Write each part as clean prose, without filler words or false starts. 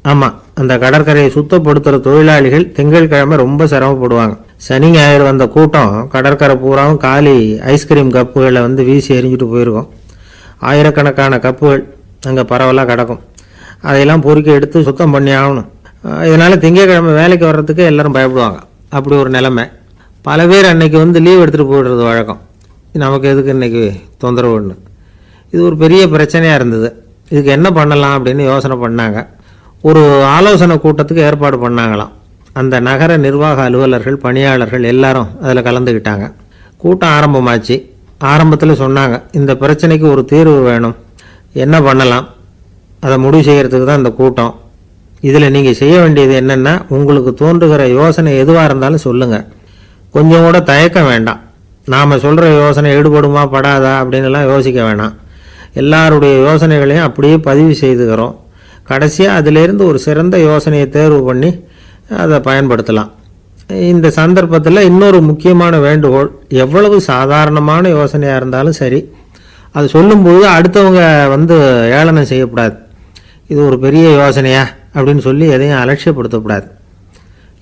ஆமாம், அந்த கடற்கரையை சுத்தப்படுத்துகிற தொழிலாளிகள் திங்கட்கிழமை ரொம்ப சிரமப்படுவாங்க. சனி ஞாயிறு வந்த கூட்டம் கடற்கரை பூராவும் காலி ஐஸ்கிரீம் கப்புகளை வீசி எறிஞ்சிட்டு போயிருக்கோம். ஆயிரக்கணக்கான கப்புகள் அங்கே பரவலாக கிடக்கும். அதையெல்லாம் பொறுக்கி எடுத்து சுத்தம் பண்ணி ஆகணும். இதனால் திங்கட்கிழமை வேலைக்கு வர்றதுக்கு எல்லோரும் பயப்படுவாங்க. அப்படி ஒரு நிலைமை. பல பேர் அன்னைக்கு லீவ் எடுத்துகிட்டு போய்டுறது வழக்கம். நமக்கு எதுக்கு இன்றைக்கி தொந்தரவுன்னு. இது ஒரு பெரிய பிரச்சனையாக இருந்தது. இதுக்கு என்ன பண்ணலாம் அப்படின்னு யோசனை பண்ணாங்க. ஒரு ஆலோசனை கூட்டத்துக்கு ஏற்பாடு பண்ணாங்களாம். அந்த நகர நிர்வாக அலுவலர்கள், பணியாளர்கள் எல்லாரும் அதில் கலந்துக்கிட்டாங்க. கூட்டம் ஆரம்பமாச்சு. ஆரம்பத்தில் சொன்னாங்க, இந்த பிரச்சனைக்கு ஒரு தீர்வு வேணும், என்ன பண்ணலாம், அதை முடிவு செய்கிறதுக்கு தான் இந்த கூட்டம். இதில் நீங்கள் செய்ய வேண்டியது என்னென்னா, உங்களுக்கு தோன்றுகிற யோசனை எதுவாக இருந்தாலும் சொல்லுங்கள். கொஞ்சம் கூட தயக்கம் வேண்டாம். நாம் சொல்கிற யோசனை ஈடுபடுமா படாதா அப்படின்லாம் யோசிக்க வேணாம். எல்லாருடைய யோசனைகளையும் அப்படியே பதிவு செய்துக்கிறோம். கடைசியாக அதிலேருந்து ஒரு சிறந்த யோசனையை தேர்வு பண்ணி அதை பயன்படுத்தலாம். இந்த சந்தர்ப்பத்தில் இன்னொரு முக்கியமான வேண்டுகோள், எவ்வளவு சாதாரணமான யோசனையாக இருந்தாலும் சரி, அது சொல்லும்போது அடுத்தவங்க ஏளனம் செய்யக்கூடாது. இது ஒரு பெரிய யோசனையா அப்படின்னு சொல்லி எதையும் அலட்சியப்படுத்தக்கூடாது.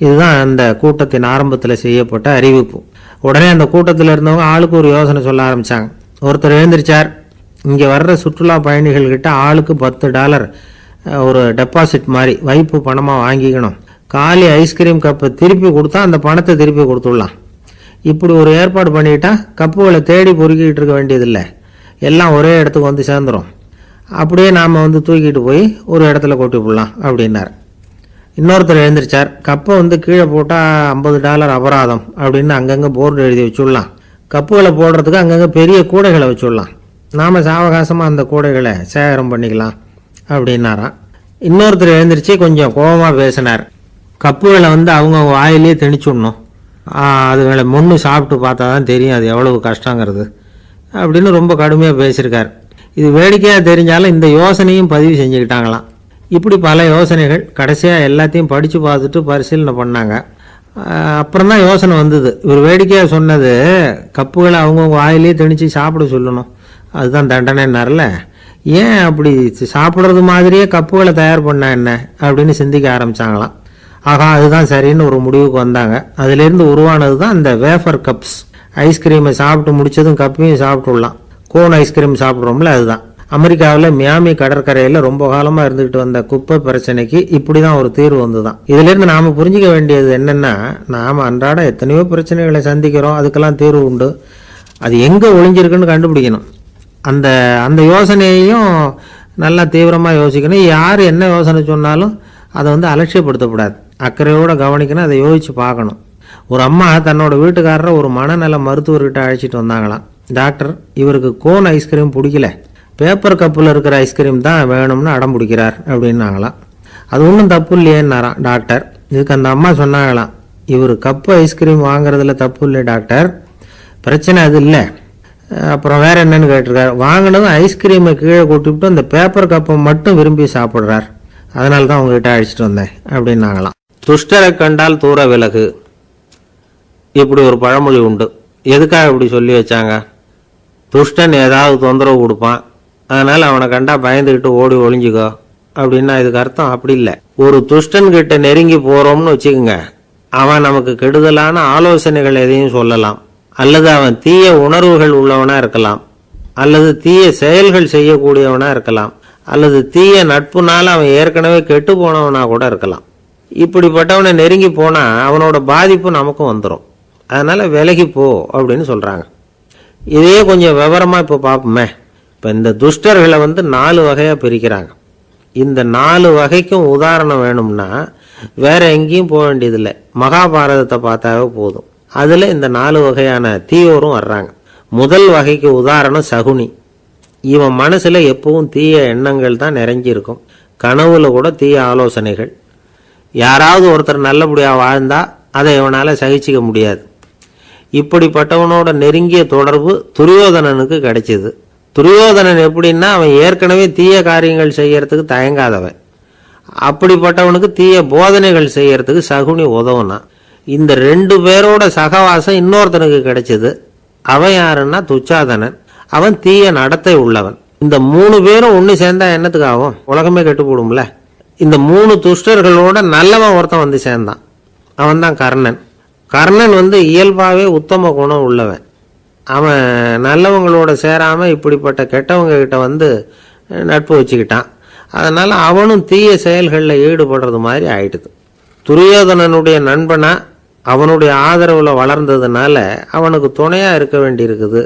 இதுதான் அந்த கூட்டத்தின் ஆரம்பத்தில் செய்யப்பட்ட அறிவிப்பு. உடனே அந்த கூட்டத்தில் இருந்தவங்க ஆளுக்கு ஒரு யோசனை சொல்ல ஆரம்பித்தாங்க. ஒருத்தர் எழுந்திரிச்சார், இங்கே வர்ற சுற்றுலா பயணிகள்கிட்ட ஆளுக்கு $10 ஒரு டெபாசிட் மாதிரி வைப்பு பணமாக வாங்கிக்கணும். காலி ஐஸ்கிரீம் கப்பை திருப்பி கொடுத்தா அந்த பணத்தை திருப்பி கொடுத்துடலாம். இப்படி ஒரு ஏற்பாடு பண்ணிக்கிட்டா கப்புகளை தேடி பொறுக்கிட்டு இருக்க வேண்டியதில்லை, எல்லாம் ஒரே இடத்துக்கு சேர்ந்துடும். அப்படியே நாம் தூக்கிட்டு போய் ஒரு இடத்துல கொட்டி போடலாம் அப்படின்னார். இன்னொருத்தர் எழுந்திரிச்சார், கப்பை கீழே போட்டால் $50 அபராதம் அப்படின்னு அங்கங்கே போர்டு எழுதி வச்சுடலாம். கப்புகளை போடுறதுக்கு அங்கங்கே பெரிய கூடைகளை வச்சுடலாம். நாம் சாவகாசமாக அந்த கூடைகளை சேகரம் பண்ணிக்கலாம் அப்படின்னாராம். இன்னொருத்தர் எழுந்திரிச்சு கொஞ்சம் கோபமாக பேசினார். கப்புகளை அவங்க வாயிலே திணிச்சுடணும், அதுகளை முன்னு சாப்பிட்டு பார்த்தா தான் தெரியும் அது எவ்வளவு கஷ்டங்கிறது அப்படின்னு ரொம்ப கடுமையாக பேசியிருக்கார். இது வேடிக்கையாக தெரிஞ்சாலும் இந்த யோசனையும் பதிவு செஞ்சுக்கிட்டாங்களாம். இப்படி பல யோசனைகள். கடைசியாக எல்லாத்தையும் படித்து பார்த்துட்டு பரிசீலனை பண்ணாங்க. அப்புறம் தான் யோசனை வந்தது. இவர் வேடிக்கையாக சொன்னது கப்புகளை அவங்கவுங்க வாயிலே திணிச்சு சாப்பிட சொல்லணும், அதுதான் தண்டனைன்னார்ல. ஏன் அப்படி சாப்பிட்றது மாதிரியே கப்புகளை தயார் பண்ண என்ன அப்படின்னு சிந்திக்க ஆரம்பித்தாங்களாம். ஆகா, அதுதான் சரின்னு ஒரு முடிவுக்கு வந்தாங்க. அதிலேருந்து உருவானது தான் இந்த வேஃபர் கப்ஸ். ஐஸ்கிரீமை சாப்பிட்டு முடித்ததும் கப்பையும் சாப்பிட்டுடலாம். கோன் ஐஸ்கிரீம் சாப்பிட்றோம்ல, அதுதான். அமெரிக்காவில் மியாமி கடற்கரையில் ரொம்ப காலமாக இருந்துகிட்டு வந்த குப்பை பிரச்சனைக்கு இப்படி தான் ஒரு தீர்வு வந்து தான். இதிலேருந்து நாம் புரிஞ்சிக்க வேண்டியது என்னென்னா, நாம் அன்றாட எத்தனையோ பிரச்சனைகளை சந்திக்கிறோம், அதுக்கெல்லாம் தீர்வு உண்டு. அது எங்கே ஒளிஞ்சிருக்குன்னு கண்டுபிடிக்கணும். அந்த அந்த யோசனையையும் நல்லா தீவிரமாக யோசிக்கணும். யார் என்ன யோசனை சொன்னாலும் அதை அலட்சியப்படுத்தக்கூடாது, அக்கறையோடு கவனிக்கணும், அதை யோசித்து பார்க்கணும். ஒரு அம்மா தன்னோட வீட்டுக்காரரை ஒரு மனநல மருத்துவர்கிட்ட அழைச்சிட்டு வந்தாங்களாம். டாக்டர், இவருக்கு கோன் ஐஸ்கிரீம் பிடிக்கல, பேப்பர் கப்பில் இருக்கிற ஐஸ்கிரீம் தான் வேணும்னு அடம் பிடிக்கிறார் அப்படின்னாங்களாம். அது ஒன்றும் தப்பு இல்லையேன்னாராம் டாக்டர். இதுக்கு அந்த அம்மா சொன்னாங்களாம், இவர் கப்பு ஐஸ்கிரீம் வாங்குறதுல தப்பு இல்லை டாக்டர், பிரச்சனை அது இல்லை. அப்புறம் வேறு என்னன்னு கேட்டிருக்காரு. வாங்கினதும் ஐஸ்கிரீமை கீழே கொட்டிவிட்டு அந்த பேப்பர் கப்பை மட்டும் விரும்பி சாப்பிட்றார், அதனால தான் உங்ககிட்ட அழைச்சிட்டு வந்தேன் அப்படின்னாங்களாம். துஷ்டரை கண்டால் தூர விலகு, இப்படி ஒரு பழமொழி உண்டு. எதுக்காக இப்படி சொல்லி வச்சாங்க? துஷ்டன் ஏதாவது தொந்தரவு கொடுப்பான், அதனால் அவனை கண்டா பயந்துக்கிட்டு ஓடி ஒளிஞ்சிக்கோ அப்படின்னா இதுக்கு அர்த்தம் அப்படி இல்லை. ஒரு துஷ்டன்கிட்ட நெருங்கி போகிறோம்னு வச்சுக்கோங்க, அவன் நமக்கு கெடுதலான ஆலோசனைகள் எதையும் சொல்லலாம், அல்லது அவன் தீய உணர்வுகள் உள்ளவனாக இருக்கலாம், அல்லது தீய செயல்கள் செய்யக்கூடியவனாக இருக்கலாம், அல்லது தீய நட்புனால அவன் ஏற்கனவே கெட்டு போனவனாக கூட இருக்கலாம். இப்படிப்பட்டவனை நெருங்கி போனால் அவனோட பாதிப்பு நமக்கும் வந்துடும். அதனால் விலகி போ அப்படின்னு சொல்கிறாங்க. இதையே கொஞ்சம் விவரமாக இப்போ பார்ப்போமே. இப்போ இந்த துஷ்டர்களை 4 வகையாக பிரிக்கிறாங்க. இந்த 4 வகைக்கும் உதாரணம் வேணும்னா வேற எங்கேயும் போக வேண்டியதில்லை, மகாபாரதத்தை பார்த்தாவே போதும். அதில் இந்த 4 வகையான தீயோரும் வர்றாங்க. முதல் வகைக்கு உதாரணம் சகுனி. இவன் மனசில் எப்பவும் தீய எண்ணங்கள் தான் நிறைஞ்சிருக்கும், கனவுல கூட தீய ஆலோசனைகள். யாராவது ஒருத்தர் நல்லபடியாக வாழ்ந்தா அதை இவனால் சகிச்சிக்க முடியாது. இப்படிப்பட்டவனோட நெருங்கிய தொடர்பு துரியோதனனுக்கு கிடைச்சிது. துரியோதனன் எப்படின்னா, அவன் ஏற்கனவே தீய காரியங்கள் செய்யறதுக்கு தயங்காதவன். அப்படிப்பட்டவனுக்கு தீய போதனைகள் செய்யறதுக்கு சகுனி உதவுனா. இந்த 2 பேரோட சகவாசம் இன்னொருத்தனுக்கு கிடைச்சது. அவன் யாருன்னா துச்சாதனன். அவன் தீய நடத்தை உள்ளவன். இந்த 3 பேரும் ஒன்று சேர்ந்தா என்னத்துக்கு ஆகும்? உலகமே கெட்டு போடும்ல. இந்த 3 துஷ்டர்களோட நல்லவன் ஒருத்தன் வந்து சேர்ந்தான். அவன் தான் கர்ணன். கர்ணன் வந்து இயல்பாகவே உத்தம குணம் உள்ளவன். அவன் நல்லவங்களோட சேராமல் இப்படிப்பட்ட கெட்டவங்க கிட்ட வந்து நட்பு வச்சுக்கிட்டான். அதனால் அவனும் தீய செயல்களில் ஈடுபடுறது மாதிரி ஆயிடுது. துரியோதனனுடைய நண்பனா அவனுடைய ஆதரவில் வளர்ந்ததுனால அவனுக்கு துணையாக இருக்க வேண்டியிருக்குது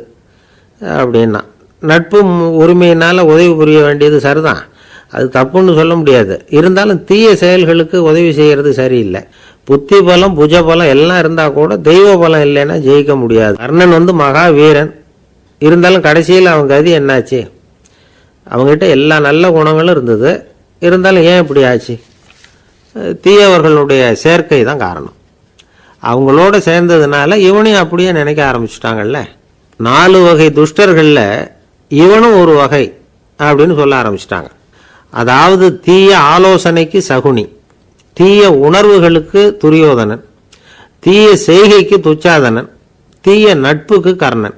அப்படின்னா. நட்பு உரிமையினால் உதவி புரிய வேண்டியது சரிதான், அது தப்புன்னு சொல்ல முடியாது. இருந்தாலும் தீய செயல்களுக்கு உதவி செய்கிறது சரியில்லை. புத்தி பலம் புஜ பலம் எல்லாம் இருந்தால் கூட தெய்வ பலம் இல்லைன்னா ஜெயிக்க முடியாது. கர்ணன் வந்து மகா வீரன். இருந்தாலும் கடைசியில் அவன் கதி என்னாச்சு? அவங்ககிட்ட எல்லா நல்ல குணங்களும் இருந்தது. இருந்தாலும் ஏன் இப்படி ஆச்சு? தீயவர்களுடைய சேர்க்கை தான் காரணம். அவங்களோட சேர்ந்ததுனால இவனையும் அப்படியே நினைக்க ஆரம்பிச்சுட்டாங்கல்ல. 4 வகை துஷ்டர்களில் இவனும் ஒரு வகை அப்படின்னு சொல்ல ஆரம்பிச்சிட்டாங்க. அதாவது தீய ஆலோசனைக்கு சகுனி, தீய உணர்வுகளுக்கு துரியோதனன், தீய செய்கைக்கு துச்சாதனன், தீய நட்புக்கு கர்ணன்.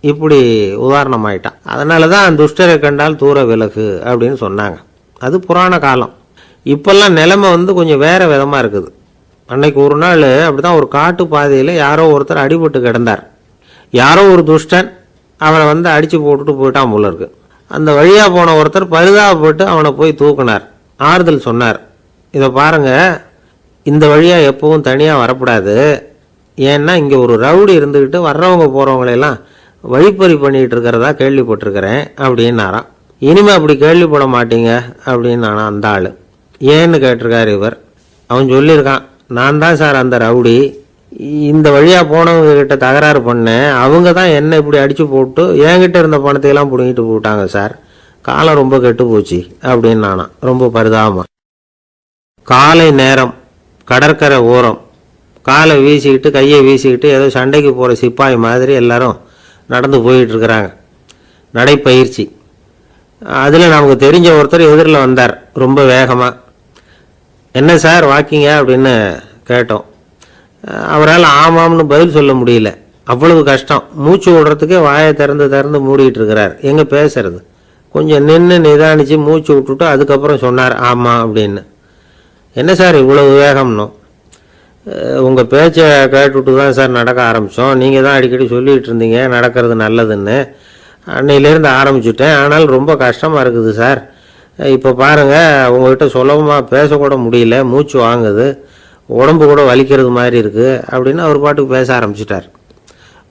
இப்படி உதாரணமாயிட்டான். அதனால தான் துஷ்டரை கண்டால் தூர விலகு அப்படின்னு சொன்னாங்க. அது புராண காலம். இப்பெல்லாம் நிலைமை வந்து கொஞ்சம் வேற விதமாக இருக்குது. அன்னைக்கு ஒரு நாள் அப்படிதான் ஒரு காட்டு பாதையில் யாரோ ஒருத்தர் அடிபட்டு கிடந்தார். யாரோ ஒரு துஷ்டன் அவனை வந்து அடித்து போட்டுட்டு போயிட்டான் போல இருக்கு. அந்த வழியாக போன ஒருத்தர் பரிதாபப்பட்டு அவனை போய் தூக்குனார், ஆறுதல் சொன்னார். இதை பாருங்க, இந்த வழியாக எப்பவும் தனியாக வரக்கூடாது. ஏன்னா இங்கே ஒரு ரவுடி இருந்துக்கிட்டு வர்றவங்க போகிறவங்களெல்லாம் வழிப்பறி பண்ணிகிட்டு இருக்கிறதா கேள்விப்பட்டிருக்கிறேன் அப்படின்னாராம். இனிமே அப்படி கேள்விப்பட மாட்டீங்க அப்படின்னு நானா அந்த ஆள். ஏன்னு கேட்டிருக்காரு இவர். அவன் சொல்லியிருக்கான், நான் தான் சார் அந்த ரவுடி. இந்த வழியாக போனவங்க கிட்ட தகராறு பண்ணேன். அவங்க தான் என்ன இப்படி அடித்து போட்டு என்கிட்ட இருந்த பணத்தையெல்லாம் பிடிங்கிட்டு போட்டாங்க சார். காலம் ரொம்ப கெட்டு போச்சு அப்படின்னு நானா ரொம்ப பரிதாபமா. காலை நேரம், கடற்கரை ஓரம், காலை வீசிக்கிட்டு கையை வீசிக்கிட்டு ஏதோ சண்டைக்கு போகிற சிப்பாய் மாதிரி எல்லாரும் நடந்து போயிட்டு இருக்கிறாங்க. நடைப்பயிற்சி. அதில் நமக்கு தெரிஞ்ச ஒருத்தர் எதிரில் வந்தார் ரொம்ப வேகமாக. என்ன சார் வாக்கிங்க அப்படின்னு கேட்டோம். அவரால் ஆமாம்னு பதில் சொல்ல முடியல, அவ்வளவு கஷ்டம். மூச்சு விடுறதுக்கே வாயை திறந்து மூடிட்டு இருக்கிறார். எங்கே பேசுறது? கொஞ்சம் நின்று நிதானித்து மூச்சு விட்டுட்டு அதுக்கப்புறம் சொன்னார் ஆமாம் அப்படின்னு. என்ன சார் இவ்வளவு வேகம்னோ? உங்கள் பேச்சை கேட்டுவிட்டு தான் சார் நடக்க ஆரம்பித்தோம். நீங்கள் தான் அடிக்கடி சொல்லிகிட்டு இருந்தீங்க நடக்கிறது நல்லதுன்னு. அன்னையிலேருந்து ஆரம்பிச்சுட்டேன். ஆனால் ரொம்ப கஷ்டமாக இருக்குது சார். இப்போ பாருங்கள், உங்கள்கிட்ட சுலபமாக பேசக்கூட முடியல, மூச்சு வாங்குது, உடம்பு கூட வலிக்கிறது மாதிரி இருக்குது அப்படின்னு அவர் பாட்டுக்கு பேச ஆரம்பிச்சிட்டார்.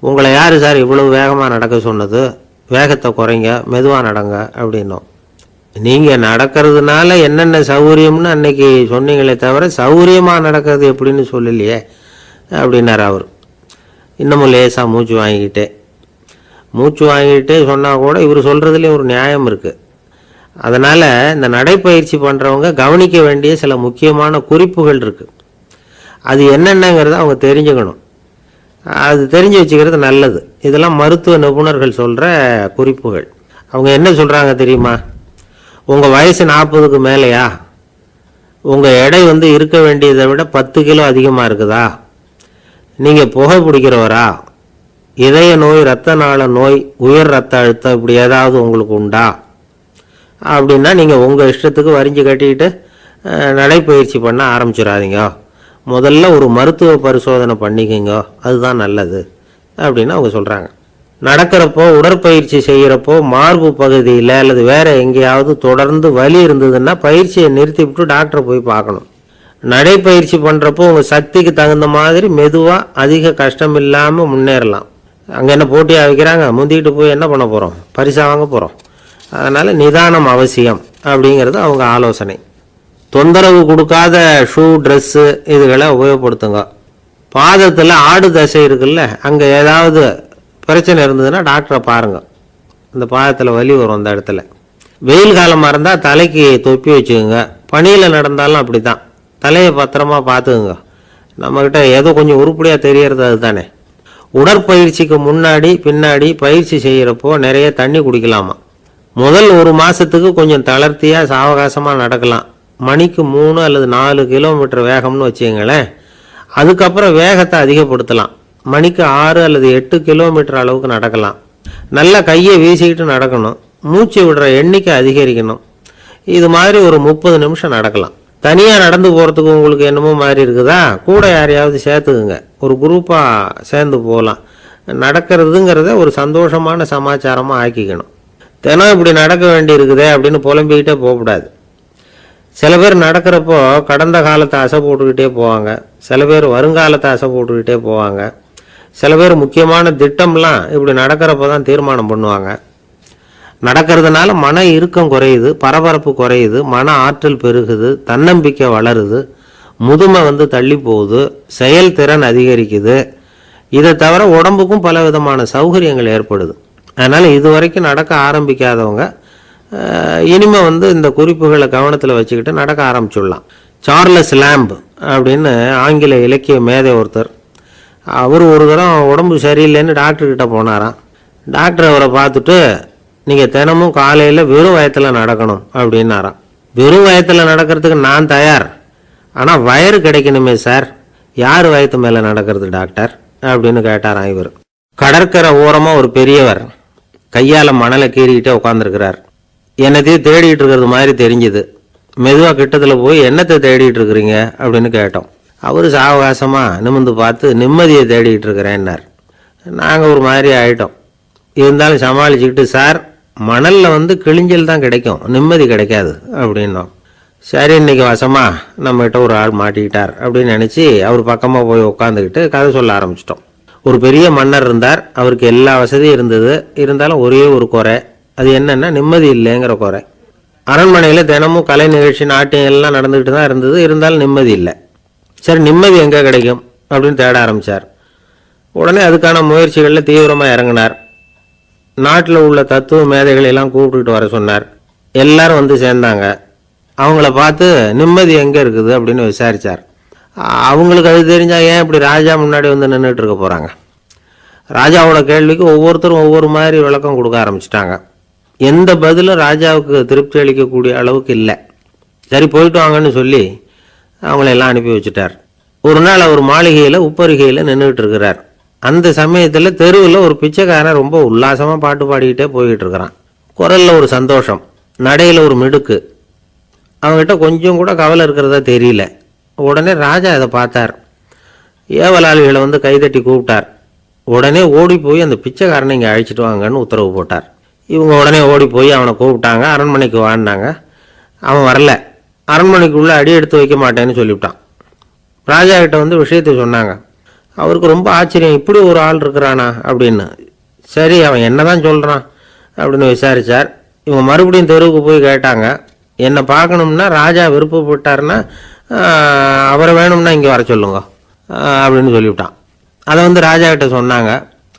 உங்களை யார் சார் இவ்வளவு வேகமாக நடக்க சொன்னது? வேகத்தை குறைங்க, மெதுவாக நடங்க அப்படின்னோம். நீங்கள் நடக்கிறதுனால என்னென்ன சௌகரியம்னு அன்னைக்கு சொன்னீங்களே தவிர சௌகரியமாக நடக்கிறது எப்படின்னு சொல்லலையே அப்படின்னார் அவர். இன்னமும் லேசாக மூச்சு வாங்கிக்கிட்டே சொன்னால் கூட இவர் சொல்கிறதுலேயும் ஒரு நியாயம் இருக்குது. அதனால் இந்த நடைப்பயிற்சி பண்ணுறவங்க கவனிக்க வேண்டிய சில முக்கியமான குறிப்புகள் இருக்குது. அது என்னென்னங்கிறத அவங்க தெரிஞ்சுக்கணும். அது தெரிஞ்சு வச்சுக்கிறது நல்லது. இதெல்லாம் மருத்துவ நிபுணர்கள் சொல்கிற குறிப்புகள். அவங்க என்ன சொல்கிறாங்க தெரியுமா? உங்கள் வயசு 40க்கு மேலேயா? உங்கள் எடை வந்து இருக்க வேண்டியதை விட 10 கிலோ அதிகமாக இருக்குதா? நீங்கள் புகை பிடிக்கிறவரா? இதய நோய், இரத்த நாள நோய், உயர் ரத்த அழுத்தம் இப்படி ஏதாவது உங்களுக்கு உண்டா? அப்படின்னா நீங்கள் உங்கள் இஷ்டத்துக்கு வரிஞ்சு கட்டிக்கிட்டு நடைப்பயிற்சி பண்ண ஆரம்பிச்சிடாதீங்க. முதல்ல ஒரு மருத்துவ பரிசோதனை பண்ணிக்கோங்க, அதுதான் நல்லது அப்படின்னு அவங்க சொல்கிறாங்க. நடக்கிறப்போ உடற்பயிற்சி செய்கிறப்போ மார்பு பகுதியில் அல்லது வேறு எங்கேயாவது தொடர்ந்து வலி இருந்ததுன்னா பயிற்சியை நிறுத்திவிட்டு டாக்டரை போய் பார்க்கணும். நடைப்பயிற்சி பண்ணுறப்போ உங்கள் சக்திக்கு தகுந்த மாதிரி மெதுவாக அதிக கஷ்டம் இல்லாமல் முன்னேறலாம். அங்கே என்ன போட்டியாக வைக்கிறாங்க? முந்திக்கிட்டு போய் என்ன பண்ண போகிறோம்? பரிசாக வாங்க போகிறோம். அதனால் நிதானம் அவசியம் அப்படிங்கிறது அவங்க ஆலோசனை. தொந்தரவு கொடுக்காத ஷூ, ட்ரெஸ்ஸு இதுகளை உபயோகப்படுத்துங்க. பாதத்தில் ஆடு தசை இருக்குல்ல, அங்கே ஏதாவது பிரச்சனை இருந்ததுன்னா டாக்டரை பாருங்கள். இந்த பாதத்தில் வலி வரும் அந்த இடத்துல. வெயில் காலமாக இருந்தால் தலைக்கு தொப்பி வச்சுக்கோங்க. பனியில் நடந்தாலும் அப்படி தான், தலையை பத்திரமா பார்த்துக்குங்க. நம்மக்கிட்ட ஏதோ கொஞ்சம் உருப்படியாக தெரியறது அது தானே. உடற்பயிற்சிக்கு முன்னாடி பின்னாடி பயிற்சி செய்கிறப்போ நிறைய தண்ணி குடிக்கலாமா. முதல் 1 மாதத்துக்கு கொஞ்சம் தளர்த்தியாக சாவகாசமாக நடக்கலாம். மணிக்கு 3 அல்லது 4 கிலோமீட்டர் வேகம்னு வச்சுங்களேன். அதுக்கப்புறம் வேகத்தை அதிகப்படுத்தலாம். மணிக்கு 6 அல்லது 8 கிலோமீட்டர் அளவுக்கு நடக்கலாம். நல்லா கையை வீசிக்கிட்டு நடக்கணும். மூச்சு விடுற எண்ணிக்கை அதிகரிக்கணும். இது மாதிரி ஒரு 30 நிமிஷம் நடக்கலாம். தனியாக நடந்து போகிறதுக்கு உங்களுக்கு என்னமோ மாதிரி இருக்குதா, கூட யாரையாவது சேர்த்துக்குங்க, ஒரு குரூப்பாக சேர்ந்து போகலாம். நடக்கிறதுங்கிறத ஒரு சந்தோஷமான சமாச்சாரமாக ஆக்கிக்கணும். தினம் இப்படி நடக்க வேண்டி இருக்குதே அப்படின்னு புலம்பிக்கிட்டே போகக்கூடாது. சில பேர் நடக்கிறப்போ கடந்த காலத்தை அசை போட்டுக்கிட்டே போவாங்க, சில பேர் வருங்காலத்தை அசை போட்டுக்கிட்டே போவாங்க, சில பேர் முக்கியமான திட்டம்லாம் இப்படி நடக்கிறப்ப தான் தீர்மானம் பண்ணுவாங்க. நடக்கிறதுனால மன இறுக்கம் குறையுது, பரபரப்பு குறையுது, மன ஆற்றல் பெருகுது, தன்னம்பிக்கை வளருது, முதுமை தள்ளி போகுது, செயல்திறன் அதிகரிக்குது. இதை தவிர உடம்புக்கும் பல விதமான சௌகரியங்கள் ஏற்படுது. அதனால் இது வரைக்கும் நடக்க ஆரம்பிக்காதவங்க இனிமே இந்த குறிப்புகளை கவனத்தில் வச்சுக்கிட்டு நடக்க ஆரம்பிச்சுடலாம். சார்லஸ் லேம்ப் அப்படின்னு ஆங்கில இலக்கிய மேதை ஒருத்தர், அவர் ஒரு தரம் உடம்பு சரியில்லைன்னு டாக்டர்கிட்ட போனாராம். டாக்டர் அவரை பார்த்துட்டு, நீங்கள் தினமும் காலையில் வெறும் வயத்தில் நடக்கணும் அப்படின்னாராம். வெறும் வயத்தில் நடக்கிறதுக்கு நான் தயார், ஆனால் வயறு கிடைக்கணுமே சார், யார் வயத்து மேலே நடக்கிறது டாக்டர் அப்படின்னு கேட்டாராம் இவர். கடற்கரை ஓரமாக ஒரு பெரியவர் கையால் மணலை கீறிக்கிட்டே உட்காந்துருக்கிறார். என்னத்தையும் தேடிட்டு இருக்கிறது மாதிரி தெரிஞ்சுது. மெதுவாக கிட்டத்தில் போய் என்னத்தை தேடிட்டு இருக்கிறீங்க அப்படின்னு கேட்டோம். அவர் சாவகாசமாக நிமிர்ந்து பார்த்து நிம்மதியை தேடிட்டு இருக்கிறேன்னார். நாங்கள் ஒரு மாதிரி ஆகிட்டோம். இருந்தாலும் சமாளிச்சுக்கிட்டு, சார் மணலில் கிழிஞ்சல் தான் கிடைக்கும், நிம்மதி கிடைக்காது அப்படின்னோம். சரி, இன்னைக்கு வசமா நம்மகிட்ட ஒரு ஆள் மாட்டிக்கிட்டார் அப்படின்னு நினச்சி அவர் பக்கமாக போய் உட்காந்துக்கிட்டு கதை சொல்ல ஆரம்பிச்சிட்டோம். ஒரு பெரிய மன்னர் இருந்தார், அவருக்கு எல்லா வசதியும் இருந்தது, இருந்தாலும் ஒரே ஒரு குறை. அது என்னன்னா நிம்மதி இல்லைங்கிற குறை. அரண்மனையில் தினமும் கலை நிகழ்ச்சி, நாட்டியம் எல்லாம் நடந்துக்கிட்டு தான் இருந்தது, இருந்தாலும் நிம்மதி இல்லை. சரி, நிம்மதி எங்கே கிடைக்கும் அப்படின்னு தேட ஆரம்பித்தார். உடனே அதுக்கான முயற்சிகளில் தீவிரமாக இறங்கினார். நாட்டில் உள்ள தத்துவ மேதைகள் எல்லாம் கூப்பிட்டுக்கிட்டு வர சொன்னார். எல்லாரும் சேர்ந்தாங்க. அவங்கள பார்த்து நிம்மதி எங்கே இருக்குது அப்படின்னு விசாரித்தார். அவங்களுக்கு அது தெரிஞ்சால் ஏன் இப்படி ராஜா முன்னாடி நின்றுட்டு இருக்க போகிறாங்க? ராஜாவோட கேள்விக்கு ஒவ்வொருத்தரும் ஒவ்வொரு மாதிரி விளக்கம் கொடுக்க ஆரம்பிச்சிட்டாங்க. எந்த பதிலும் ராஜாவுக்கு திருப்தி அளிக்கக்கூடிய அளவுக்கு இல்லை. சரி, போயிட்டு வாங்கன்னு சொல்லி அவங்களெல்லாம் அனுப்பி வச்சுட்டார். ஒரு நாள் அவர் மாளிகையில் உப்பருகையில் நின்றுட்டு இருக்கிறார். அந்த சமயத்தில் தெருவில் ஒரு பிச்சைக்காரன் ரொம்ப உல்லாசமாக பாட்டு பாடிக்கிட்டே போய்கிட்டு இருக்கிறான். குரலில் ஒரு சந்தோஷம், நடையில் ஒரு மிடுக்கு, அவங்ககிட்ட கொஞ்சம் கூட கவலை இருக்கிறதா தெரியல. உடனே ராஜா அதை பார்த்தார். ஏவலாளிகளை கைதட்டி கூப்பிட்டார். உடனே ஓடி போய் அந்த பிச்சைக்காரனை இங்கே அழைச்சிட்டு வாங்கன்னு உத்தரவு போட்டார். இவங்க உடனே ஓடி போய் அவனை கூப்பிட்டாங்க. அரண்மனைக்கு வாழ்ந்தாங்க. அவன் வரல. அரண்மனைக்குள்ளே அடி எடுத்து வைக்க மாட்டேன்னு சொல்லிவிட்டான். ராஜா கிட்ட விஷயத்தை சொன்னாங்க. அவருக்கு ரொம்ப ஆச்சரியம், இப்படி ஒரு ஆள் இருக்கிறானா அப்படின்னு. சரி, அவன் என்ன தான் சொல்கிறான் அப்படின்னு விசாரித்தார். இவங்க மறுபடியும் தெருவுக்கு போய் கேட்டாங்க. என்னை பார்க்கணும்னா ராஜா விருப்பப்பட்டார்னா அவரை வேணும்னா இங்கே வர சொல்லுங்க அப்படின்னு சொல்லிவிட்டான். அதை ராஜா கிட்ட சொன்னாங்க.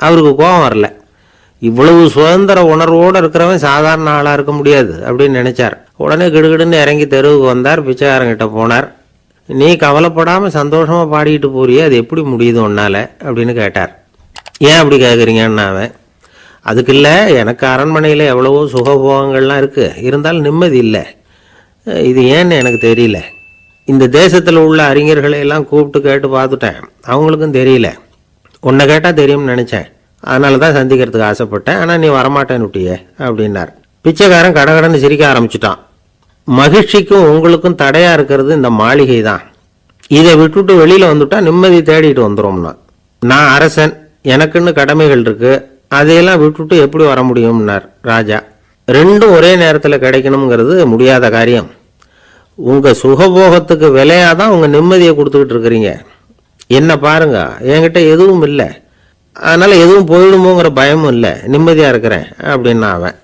அவருக்கு கோபம் வரல. இவ்வளவு சுதந்திர உணர்வோடு இருக்கிறவன் சாதாரண ஆளாக இருக்க முடியாது அப்படின்னு நினைச்சார். உடனே கிடுகிடுன்னு இறங்கி தெருவுக்கு வந்தார். பிச்சைக்காரங்கிட்ட போனார். நீ கவலைப்படாமல் சந்தோஷமாக பாடிக்கிட்டு போறியே, அது எப்படி முடியுது உன்னால் அப்படின்னு கேட்டார். ஏன் அப்படி கேட்குறீங்கன்னு அவன், அதுக்கு இல்லை, எனக்கு அரண்மனையில் எவ்வளவோ சுகபோகங்கள்லாம் இருக்குது, இருந்தாலும் நிம்மதி இல்லை. இது ஏன்னு எனக்கு தெரியல. இந்த தேசத்தில் உள்ள அறிஞர்களை எல்லாம் கூப்பிட்டு கேட்டு பார்த்துட்டேன், அவங்களுக்கும் தெரியல. உன்னை கேட்டால் தெரியும்னு நினச்சேன், அதனால தான் சந்திக்கிறதுக்கு ஆசைப்பட்டேன், ஆனால் நீ வரமாட்டேன்னு விட்டியே அப்படின்னார். பிச்சைக்காரன் கடகடன்னு சிரிக்க ஆரம்பிச்சிட்டான். மகிழ்ச்சிக்கும் உங்களுக்கும் தடையாக இருக்கிறது இந்த மாளிகை தான். இதை விட்டுட்டு வெளியில் வந்துட்டா நிம்மதி தேடிட்டு வந்துடும்னா. நான் அரசன், எனக்குன்னு கடமைகள் இருக்குது, அதையெல்லாம் விட்டுட்டு எப்படி வர முடியும்னார் ராஜா. ரெண்டும் ஒரே நேரத்தில் கிடைக்கணுங்கிறது முடியாத காரியம். உங்கள் சுகபோகத்துக்கு விலையாக தான் உங்கள் நிம்மதியை கொடுத்துக்கிட்டு இருக்கிறீங்க. என்ன பாருங்க, என்கிட்ட எதுவும் இல்லை, அதனால் எதுவும் போயிடுமோங்கிற பயமும் இல்லை, நிம்மதியாக இருக்கிறேன் அப்படின்னா அவன்.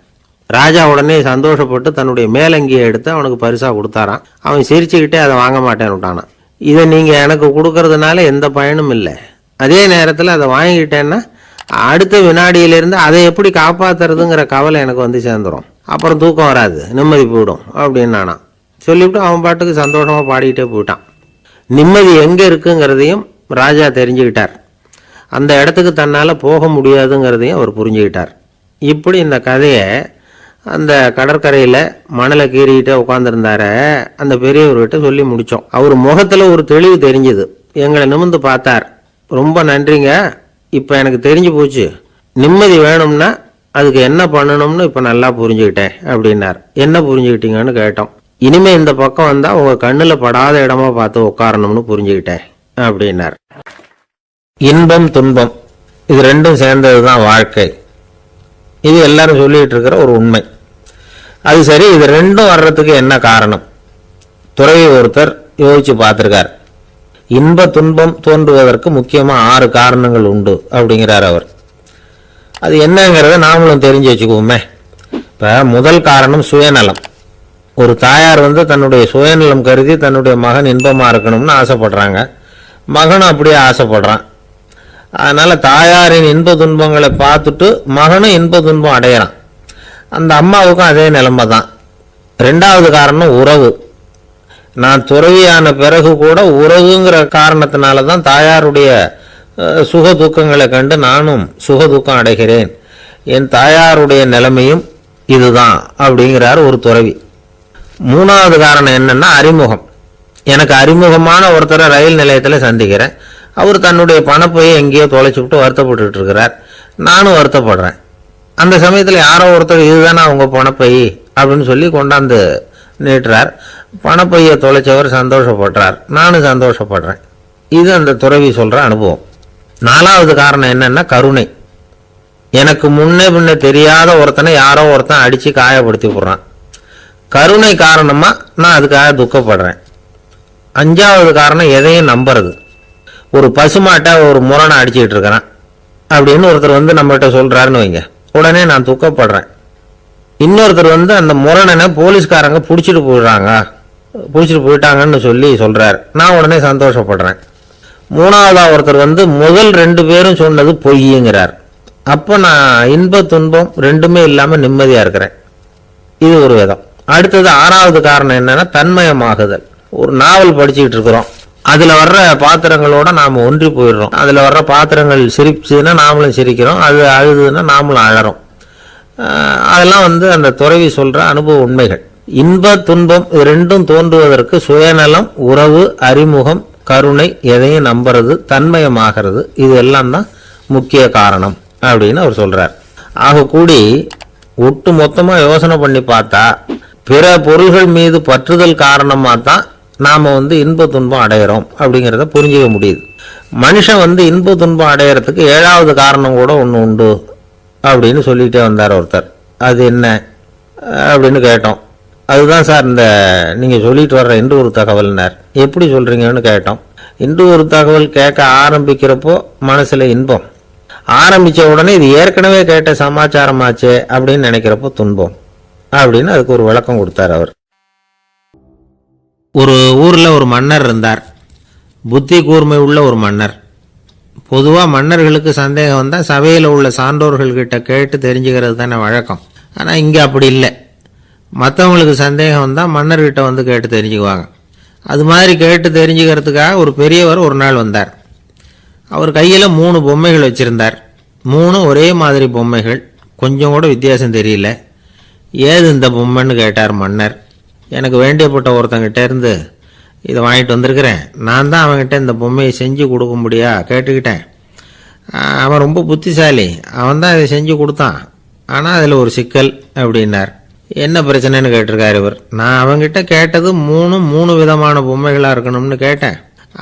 ராஜா உடனே சந்தோஷப்பட்டு தன்னுடைய மேலங்கியை எடுத்து அவனுக்கு பரிசாக கொடுத்தாரான். அவன் சிரிச்சுக்கிட்டே அதை வாங்க மாட்டேன்னு விட்டானான். இதை நீங்கள் எனக்கு கொடுக்கறதுனால எந்த பயனும் இல்லை, அதே நேரத்தில் அதை வாங்கிக்கிட்டேன்னா அடுத்த வினாடியிலேருந்து அதை எப்படி காப்பாற்றுறதுங்கிற கவலை எனக்கு சேர்ந்துடும், அப்புறம் தூக்கம் வராது, நிம்மதி போயிடும் அப்படின்னானான். சொல்லிவிட்டு அவன் பாட்டுக்கு சந்தோஷமாக பாடிக்கிட்டே போயிட்டான். நிம்மதி எங்கே இருக்குங்கிறதையும் ராஜா தெரிஞ்சுக்கிட்டார். அந்த இடத்துக்கு தன்னால் போக முடியாதுங்கிறதையும் அவர் புரிஞ்சுக்கிட்டார். இப்படி இந்த கதையை அந்த கடற்கரையில் மணலை கீறிக்கிட்டே உட்காந்துருந்தார அந்த பெரியவர்கிட்ட சொல்லி முடித்தோம். அவர் முகத்தில் ஒரு தெளிவு தெரிஞ்சுது. எங்களை நிமிர்ந்து பார்த்தார். ரொம்ப நன்றிங்க, இப்போ எனக்கு தெரிஞ்சு போச்சு, நிம்மதி வேணும்னா அதுக்கு என்ன பண்ணணும்னு இப்போ நல்லா புரிஞ்சுக்கிட்டேன் அப்படின்னார். என்ன புரிஞ்சுக்கிட்டீங்கன்னு கேட்டோம். இனிமே இந்த பக்கம் வந்தா உங்க கண்ணுல படாத இடமா பார்த்து உட்காரணும்னு புரிஞ்சுக்கிட்டேன் அப்படின்னார். இன்பம் துன்பம் இது ரெண்டும் சேர்ந்ததுதான் வாழ்க்கை. இது எல்லாரும் சொல்லிட்டு இருக்கிற ஒரு உண்மை. அது சரி, இது ரெண்டும் வர்றதுக்கு என்ன காரணம்? துறவி ஒருத்தர் யோசிச்சு பார்த்திருக்கார். இன்ப துன்பம் தோன்றுவதற்கு முக்கியமா 6 காரணங்கள் உண்டு அப்படிங்கிறார் அவர். அது என்னங்கிறத நாமளும் தெரிஞ்சு வச்சுக்குவோமே. இப்ப முதல் காரணம் சுயநலம். ஒரு தாயார் தன்னுடைய சுயநலம் கருதி தன்னுடைய மகன் இன்பமா இருக்கணும்னு ஆசைப்படுறாங்க. மகனும் அப்படியே ஆசைப்படுறான். அதனால தாயாரின் இன்ப துன்பங்களை பார்த்துட்டு மகனும் இன்ப துன்பம் அடையிறான். அந்த அம்மாவுக்கும் அதே நிலைமை தான். 2வது காரணம் உறவு. நான் துறவியான பிறகு கூட உறவுங்கிற காரணத்தினால தான் தாயாருடைய சுக துக்கங்களை கண்டு நானும் சுக துக்கம் அடைகிறேன். என் தாயாருடைய நிலைமையும் இதுதான் அப்படிங்கிறார் ஒரு துறவி. 3வது காரணம் என்னன்னா அறிமுகம். எனக்கு அறிமுகமான ஒருத்தரை ரயில் நிலையத்தில் சந்திக்கிறேன். அவர் தன்னுடைய பணப்பையை எங்கேயோ தொலைச்சுவிட்டு வருத்தப்பட்டு இருக்கிறார். நானும் வருத்தப்படுறேன். அந்த சமயத்தில் யாரோ ஒருத்தர் இதுதானே அவங்க பணப்பை அப்படின்னு சொல்லி கொண்டாந்து நீட்டுறார். பணப்பையை தொலைச்சவர் சந்தோஷப்படுறார். நானும் சந்தோஷப்படுறேன். இது அந்த துறவி சொல்ற அனுபவம். 4வது காரணம் என்னன்னா கருணை. எனக்கு முன்னே பின்ன தெரியாத ஒருத்தனை யாரோ ஒருத்தன் அடிச்சு காயப்படுத்தி போடுறான். கருணை காரணமா நான் அதுக்காக துக்கப்படுறேன். 5வது காரணம் எதையும் நம்புறது. ஒரு பசுமாட்டை ஒரு முரணை அடிச்சுட்டு இருக்கிறான் அப்படின்னு ஒருத்தர் நம்மகிட்ட சொல்றாருன்னு வைங்க, உடனே நான் துக்கப்படுறேன். இன்னொருத்தர் அந்த முரணனை போலீஸ்காரங்க பிடிச்சிட்டு போயிட்டாங்கன்னு சொல்லி சொல்றாரு. நான் உடனே சந்தோஷப்படுறேன். 3வதா ஒருத்தர் முதல் 2 பேரும் சொன்னது பொய்யுங்கிறார். அப்ப நான் இன்ப துன்பம் ரெண்டுமே இல்லாம நிம்மதியா இருக்கிறேன். இது ஒரு விதம். அடுத்தது 6வது காரணம் என்னன்னா தன்மயமாகுதல். ஒரு நாவல் படிச்சுக்கிட்டு இருக்கிறோம். அதுல வர்ற பாத்திரங்களோட நாம ஒன்றி போயிடுறோம். அதுல வர்ற பாத்திரங்கள் சிரிச்சுன்னா நாமளும் சிரிக்கிறோம், அது அழுதுன்னா நாமளும் அழறோம். அதெல்லாம் அந்த துறவி சொல்ற அனுபவ உண்மைகள். இன்ப துன்பம் இது ரெண்டும் தோன்றுவதற்கு சுயநலம், உறவு, அறிமுகம், கருணை, எதையும் நம்புறது, தன்மயமாகிறது, இது எல்லாம் தான் முக்கிய காரணம் அப்படின்னு அவர் சொல்றார். ஆக கூடி ஒட்டு மொத்தமா யோசனை பண்ணி பார்த்தா பிற பொருள்கள் மீது பற்றுதல் காரணமா தான் நாம இன்ப துன்பம் அடையிறோம் அப்படிங்கிறத புரிஞ்சுக்க முடியுது. மனுஷன் இன்ப துன்பம் அடையறதுக்கு 7வது காரணம் கூட ஒன்று உண்டு அப்படின்னு சொல்லிட்டே வந்தார் ஒருத்தர். அது என்ன அப்படின்னு கேட்டோம். அதுதான் சார் இந்த நீங்க சொல்லிட்டு வர்ற இன்று ஒரு தகவல்னார். எப்படி சொல்றீங்கன்னு கேட்டோம். இன்று ஒரு தகவல் கேட்க ஆரம்பிக்கிறப்போ மனசுல இன்பம், ஆரம்பிச்ச உடனே இது ஏற்கனவே கேட்ட சமாச்சாரமாச்சே அப்படின்னு நினைக்கிறப்போ துன்பம் அப்படின்னு அதுக்கு ஒரு விளக்கம் கொடுத்தார் அவர். ஒரு ஊர்ல ஒரு மன்னர் இருந்தார். புத்தி கூர்மை உள்ள ஒரு மன்னர். பொதுவாக மன்னர்களுக்கு சந்தேகம் வந்தால் சபையில் உள்ள சான்றோர்கள்கிட்ட கேட்டு தெரிஞ்சுக்கிறது தானே வழக்கம். ஆனால் இங்கே அப்படி இல்லை. மற்றவங்களுக்கு சந்தேகம் வந்தால் மன்னர்கிட்ட கேட்டு தெரிஞ்சுக்குவாங்க. அது மாதிரி கேட்டு தெரிஞ்சுக்கிறதுக்காக ஒரு பெரியவர் ஒரு நாள் வந்தார். அவர் கையில் 3 பொம்மைகள் வச்சுருந்தார். 3 ஒரே மாதிரி பொம்மைகள், கொஞ்சம் கூட வித்தியாசம் தெரியல. ஏது இந்த பொம்மைன்னு கேட்டார் மன்னர். எனக்கு வேண்டியப்பட்ட ஒருத்தங்கிட்ட இருந்து இதை வாங்கிட்டு வந்திருக்கிறேன். நான் தான் அவன்கிட்ட இந்த பொம்மையை செஞ்சு கொடுக்க முடியா கேட்டுக்கிட்டேன். அவன் ரொம்ப புத்திசாலி, அவன் தான் இதை செஞ்சு கொடுத்தான். ஆனால் அதில் ஒரு சிக்கல் அப்படின்னார். என்ன பிரச்சனைன்னு கேட்டிருக்காரு இவர். நான் அவன்கிட்ட கேட்டது 3 விதமான பொம்மைகளாக இருக்கணும்னு கேட்டேன்.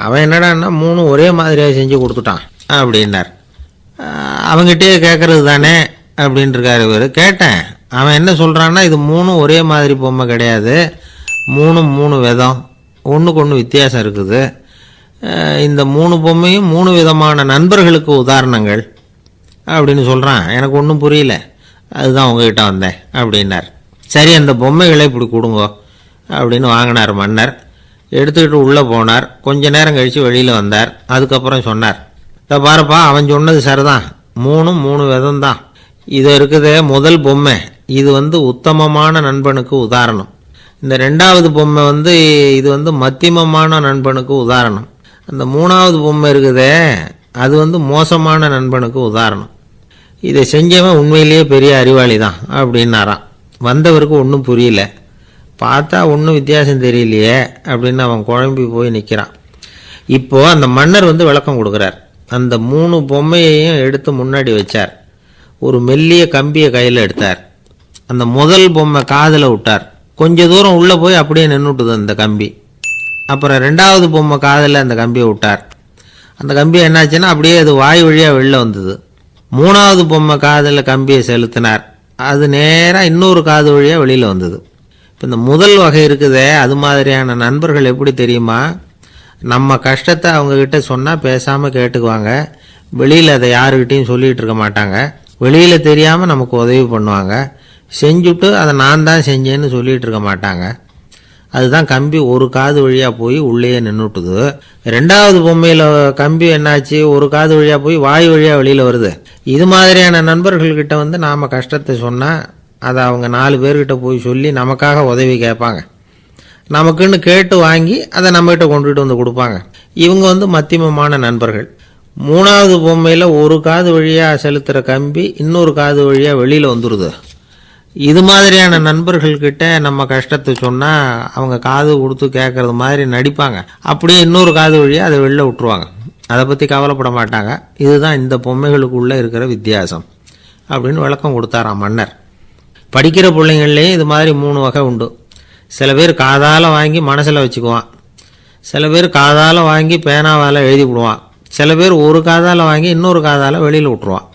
அவன் என்னடான்னா 3 ஒரே மாதிரியாக செஞ்சு கொடுத்துட்டான் அப்படின்னார். அவங்ககிட்டயே கேட்கறது தானே அப்படின்னு இருக்காரு இவர். கேட்டேன். அவன் என்ன சொல்கிறான்னா இது 3 ஒரே மாதிரி பொம்மை கிடையாது, 3 விதம், ஒன்றுக்கு ஒன்று வித்தியாசம் இருக்குது. இந்த 3 பொம்மையும் 3 விதமான நண்பர்களுக்கு உதாரணங்கள் அப்படின்னு சொல்கிறான். எனக்கு ஒன்றும் புரியல, அதுதான் உங்ககிட்ட வந்தேன் அப்படின்னார். சரி, அந்த பொம்மைகளை இப்படி கொடுங்க அப்படின்னு வாங்கினார் மன்னர். எடுத்துக்கிட்டு உள்ளே போனார். கொஞ்ச நேரம் கழித்து வெளியில் வந்தார். அதுக்கப்புறம் சொன்னார், இதை பாருப்பா, அவன் சொன்னது சரிதான், 3 விதம் தான். இது இருக்குதே முதல் பொம்மை, இது உத்தமமான நண்பனுக்கு உதாரணம். இந்த 2வது பொம்மை இது மத்தியமமான நண்பனுக்கு உதாரணம். அந்த 3வது பொம்மை இருக்குதே அது மோசமான நண்பனுக்கு உதாரணம். இதை செஞ்சவன் உண்மையிலேயே பெரிய அறிவாளி தான் அப்படின்னாராம். வந்தவருக்கு ஒன்றும் புரியல. பார்த்தா ஒன்றும் வித்தியாசம் தெரியலையே அப்படின்னு அவன் குழம்பி போய் நிற்கிறான். இப்போது அந்த மன்னர் விளக்கம் கொடுக்குறார். அந்த 3 பொம்மையையும் எடுத்து முன்னாடி வச்சார். ஒரு மெல்லிய கம்பியை கையில் எடுத்தார். அந்த முதல் பொம்மை காதில் விட்டார். கொஞ்ச தூரம் உள்ளே போய் அப்படியே நின்றுட்டுது அந்த கம்பி. அப்புறம் 2வது பொம்மை காதில் அந்த கம்பியை விட்டார். அந்த கம்பி என்னாச்சுன்னா அப்படியே அது வாய் வழியாக வெளில வந்தது. 3வது பொம்மை காதில் கம்பியை செலுத்தினார். அது நேராக இன்னொரு காது வழியாக வெளியில் வந்தது. இப்போ இந்த முதல் வகை இருக்குதே, அது மாதிரியான நண்பர்கள் எப்படி தெரியுமா? நம்ம கஷ்டத்தை அவங்கக்கிட்ட சொன்னால் பேசாமல் கேட்டுக்குவாங்க. வெளியில் அதை யாருக்கிட்டையும் சொல்லிகிட்டு இருக்க மாட்டாங்க. வெளியில் தெரியாமல் நமக்கு உதவி பண்ணுவாங்க. செஞ்சுட்டு அதை நான் தான் செஞ்சேன்னு சொல்லிகிட்டு இருக்க மாட்டாங்க. அதுதான் கம்பி ஒரு காது வழியாக போய் உள்ளேயே நின்றுட்டுது. 2வது பொம்மையில் கம்பி என்னாச்சு, ஒரு காது வழியாக போய் வாய் வழியாக வெளியில் வருது. இது மாதிரியான நண்பர்கள்கிட்ட வந்து நாம் கஷ்டத்தை சொன்னால் அதை அவங்க 4 பேர்கிட்ட போய் சொல்லி நமக்காக உதவி கேட்பாங்க. நமக்குன்னு கேட்டு வாங்கி அதை நம்மகிட்ட கொண்டுகிட்டு வந்து கொடுப்பாங்க. இவங்க வந்து மத்தியமமான நண்பர்கள். 3வது பொம்மையில் ஒரு காது வழியாக செலுத்துகிற கம்பி இன்னொரு காது வழியாக வெளியில் வந்துடுது. இது மாதிரியான நண்பர்கள்கிட்ட நம்ம கஷ்டத்தை சொன்னால் அவங்க காது கொடுத்து கேட்குறது மாதிரி நடிப்பாங்க. அப்படியே இன்னொரு காது வழியாக அதை வெளில விட்டுருவாங்க. அதை பற்றி கவலைப்பட மாட்டாங்க. இதுதான் இந்த பொம்மைகளுக்குள்ளே இருக்கிற வித்தியாசம் அப்படின்னு விளக்கம் கொடுத்தாராம் மன்னர். படிக்கிற பிள்ளைங்கள்லேயும் இது மாதிரி 3 வகை உண்டு. சில பேர் காதால் வாங்கி மனசில் வச்சுக்குவான். சில பேர் காதால் வாங்கி பேனாவால் எழுதி விடுவான். சில பேர் ஒரு காதால் வாங்கி இன்னொரு காதால் வெளியில் விட்டுருவான்.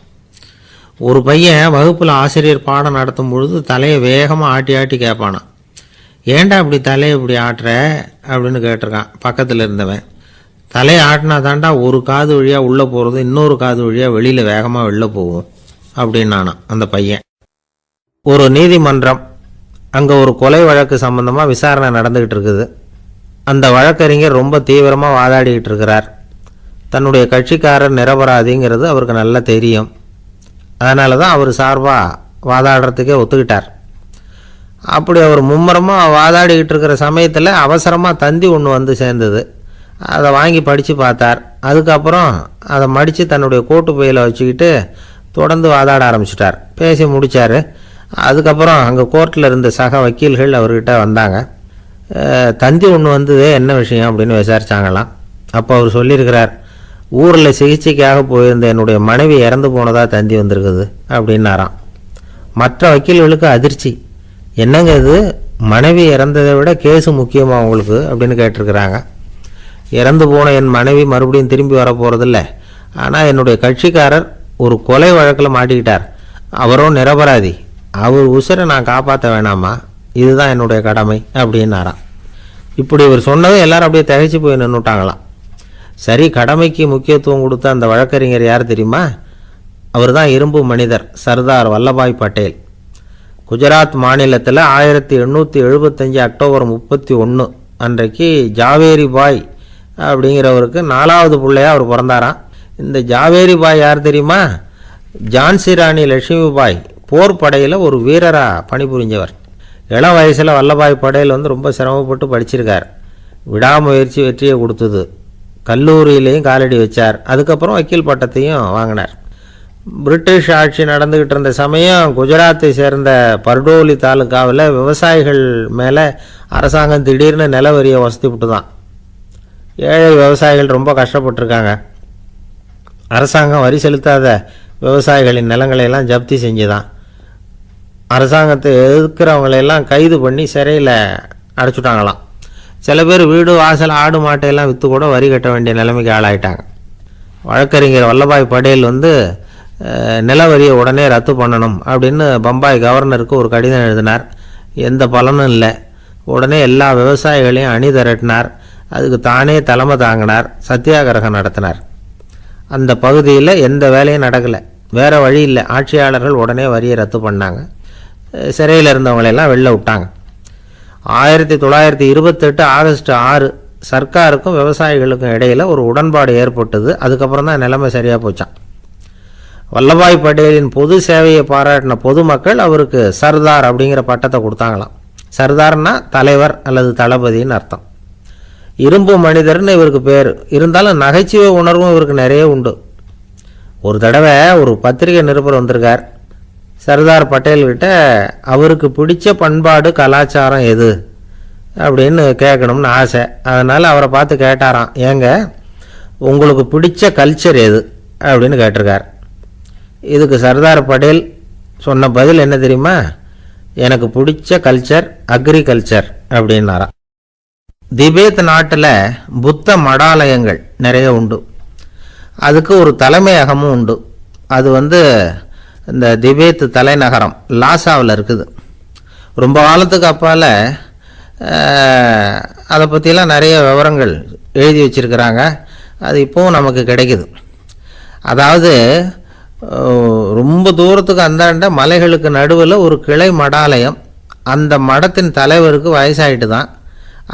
ஒரு பையன் வகுப்பில் ஆசிரியர் பாடம் நடத்தும் பொழுது தலையை வேகமாக ஆட்டி ஆட்டி கேட்பானான். ஏன்டா இப்படி தலையை இப்படி ஆட்டுற அப்படின்னு கேட்டிருக்கான் பக்கத்தில் இருந்தவன். தலையை ஆட்டினா தாண்டா ஒரு காது வழியாக உள்ளே போகிறது, இன்னொரு காது வழியாக வெளியில் வேகமாக வெளில போகும் அப்படின்னானான் அந்த பையன். ஒரு நீதிமன்றம், அங்கே ஒரு கொலை வழக்கு சம்பந்தமாக விசாரணை நடந்துக்கிட்டு இருக்குது. அந்த வழக்கறிஞர் ரொம்ப தீவிரமாக வாதாடிக்கிட்டு இருக்கிறார். தன்னுடைய கட்சிக்காரர் நிரபராதிங்கிறது அவருக்கு நல்லா தெரியும். அதனால தான் அவர் சார்பாக வாதாடுறதுக்கே ஒத்துக்கிட்டார். அப்படி அவர் மும்முரமாக வாதாடிக்கிட்டு இருக்கிற சமயத்தில் அவசரமாக தந்தி ஒன்று வந்து சேர்ந்தது. அதை வாங்கி படித்து பார்த்தார். அதுக்கப்புறம் அதை மடித்து தன்னுடைய கோட்டு பையில் வச்சுக்கிட்டு தொடர்ந்து வாதாட ஆரம்பிச்சிட்டார். பேசி முடித்தார். அதுக்கப்புறம் அங்கே கோர்ட்டில் இருந்த சக வக்கீல்கள் அவர்கிட்ட வந்தாங்க. தந்தி ஒன்று வந்தது, என்ன விஷயம் அப்படின்னு விசாரித்தாங்களாம். அப்போ அவர் சொல்லியிருக்கிறார், ஊரில் சிகிச்சைக்காக போயிருந்த என்னுடைய மனைவி இறந்து போனதாக தந்தி வந்திருக்குது அப்படின்னாராம். மற்ற வக்கீல்களுக்கு அதிர்ச்சி. என்னங்க இது, மனைவி இறந்ததை விட கேஸு முக்கியமாக உங்களுக்கு அப்படின்னு கேட்டிருக்கிறாங்க. இறந்து போன என் மனைவி மறுபடியும் திரும்பி வர போகிறதில்ல. ஆனால் என்னுடைய கட்சிக்காரர் ஒரு கொலை வழக்கில் மாட்டிக்கிட்டார். அவரும் நிரபராதி. அவர் உசுரை நான் காப்பாற்ற வேணாமா? இதுதான் என்னுடைய கடமை அப்படின்னாராம். இப்படி இவர் சொன்னதை எல்லாரும் அப்படியே திகைச்சு போய் நின்றுட்டாங்களாம். சரி, கடமைக்கு முக்கியத்துவம் கொடுத்த அந்த வழக்கறிஞர் யார் தெரியுமா? அவர் தான் இரும்பு மனிதர் சர்தார் வல்லபாய் பட்டேல். குஜராத் மாநிலத்தில் 1875 அக்டோபர் 31 அன்றைக்கு ஜாவேரி பாய் அப்படிங்கிறவருக்கு 4வது பிள்ளையாக அவர் பிறந்தாராம். இந்த ஜாவேரி பாய் யார் தெரியுமா? ஜான்சி ராணி லட்சுமிபாய் போர் படையில் ஒரு வீரராக பணிபுரிஞ்சவர். இளம் வயசில் வல்லபாய் பட்டேல் வந்து ரொம்ப சிரமப்பட்டு படிச்சிருக்கார். விடாமுயற்சி வெற்றியை கொடுத்தது. கல்லூரியிலையும் காலடி வச்சார். அதுக்கப்புறம் வக்கீல் பட்டத்தையும் வாங்கினார். பிரிட்டிஷ் ஆட்சி நடந்துக்கிட்டு இருந்த சமயம் குஜராத்தை சேர்ந்த பர்டோலி தாலுக்காவில் விவசாயிகள் மேலே அரசாங்கம் திடீர்னு நில வரியை வசதி விட்டு தான். ஏழை விவசாயிகள் ரொம்ப கஷ்டப்பட்டுருக்காங்க. அரசாங்கம் வரி செலுத்தாத விவசாயிகளின் நிலங்களையெல்லாம் ஜப்தி செஞ்சுதான். அரசாங்கத்தை எதிர்க்கிறவங்களையெல்லாம் கைது பண்ணி சிறையில் அடைச்சுட்டாங்களாம். சில பேர் வீடு வாசல் ஆடு மாட்டையெல்லாம் விற்று கூட வரி கட்ட வேண்டிய நிலைமைக்கு ஆளாயிட்டாங்க. வழக்கறிஞர் வல்லபாய் பட்டேல் வந்து நில வரியை உடனே ரத்து பண்ணணும் அப்படின்னு பம்பாய் கவர்னருக்கு ஒரு கடிதம் எழுதினார். எந்த பலனும் இல்லை. உடனே எல்லா விவசாயிகளையும் அணி திரட்டினார். அதுக்கு தானே தலைமை தாங்கினார். சத்தியாகிரகம் நடத்தினார். அந்த பகுதியில் எந்த வேலையும் நடக்கலை. வேறு வழி இல்லை. ஆட்சியாளர்கள் உடனே வரியை ரத்து பண்ணாங்க. சிறையில் இருந்தவங்களெல்லாம் வெளில விட்டாங்க. 1928 ஆகஸ்ட் 6 சர்க்காருக்கும் விவசாயிகளுக்கும் இடையில் ஒரு உடன்பாடு ஏற்பட்டது. அதுக்கப்புறம் தான் நிலைமை சரியாக போச்சான். வல்லபாய் பட்டேலின் பொது சேவையை பாராட்டின பொதுமக்கள் அவருக்கு சர்தார் அப்படிங்கிற பட்டத்தை கொடுத்தாங்களாம். சர்தார்னா தலைவர் அல்லது தளபதின்னு அர்த்தம். இரும்பு மனிதர்னு இவருக்கு பேர். இருந்தாலும் நகைச்சுவை உணர்வும் இவருக்கு நிறைய உண்டு. ஒரு தடவை ஒரு பத்திரிகை நிருபர் வந்திருக்கார். சர்தார் பட்டேல்கிட்ட அவருக்கு பிடிச்ச பண்பாடு கலாச்சாரம் எது அப்படின்னு கேட்கணும்னு ஆசை. அதனால் அவரை பார்த்து கேட்டாராம், ஏங்க உங்களுக்கு பிடிச்ச கல்ச்சர் எது அப்படின்னு கேட்டிருக்கார். இதுக்கு சர்தார் பட்டேல் சொன்ன பதில் என்ன தெரியுமா? எனக்கு பிடிச்ச கல்ச்சர் அக்ரிகல்ச்சர் அப்படின்னாராம். திபேத் நாட்டில் புத்த மடாலயங்கள் நிறைய உண்டு. அதுக்கு ஒரு தலைமையகமும் உண்டு. அது இந்த திபேத் தலைநகரம் லாசாவில் இருக்குது. ரொம்ப காலத்துக்கு அப்பால் அதை பற்றிலாம் நிறைய விவரங்கள் எழுதி வச்சிருக்கிறாங்க. அது இப்போவும் நமக்கு கிடைக்குது. அதாவது ரொம்ப தூரத்துக்கு அந்தாண்ட மலைகளுக்கு நடுவில் ஒரு கிளை மடாலயம். அந்த மடத்தின் தலைவருக்கு வயசாயிட்டு தான்.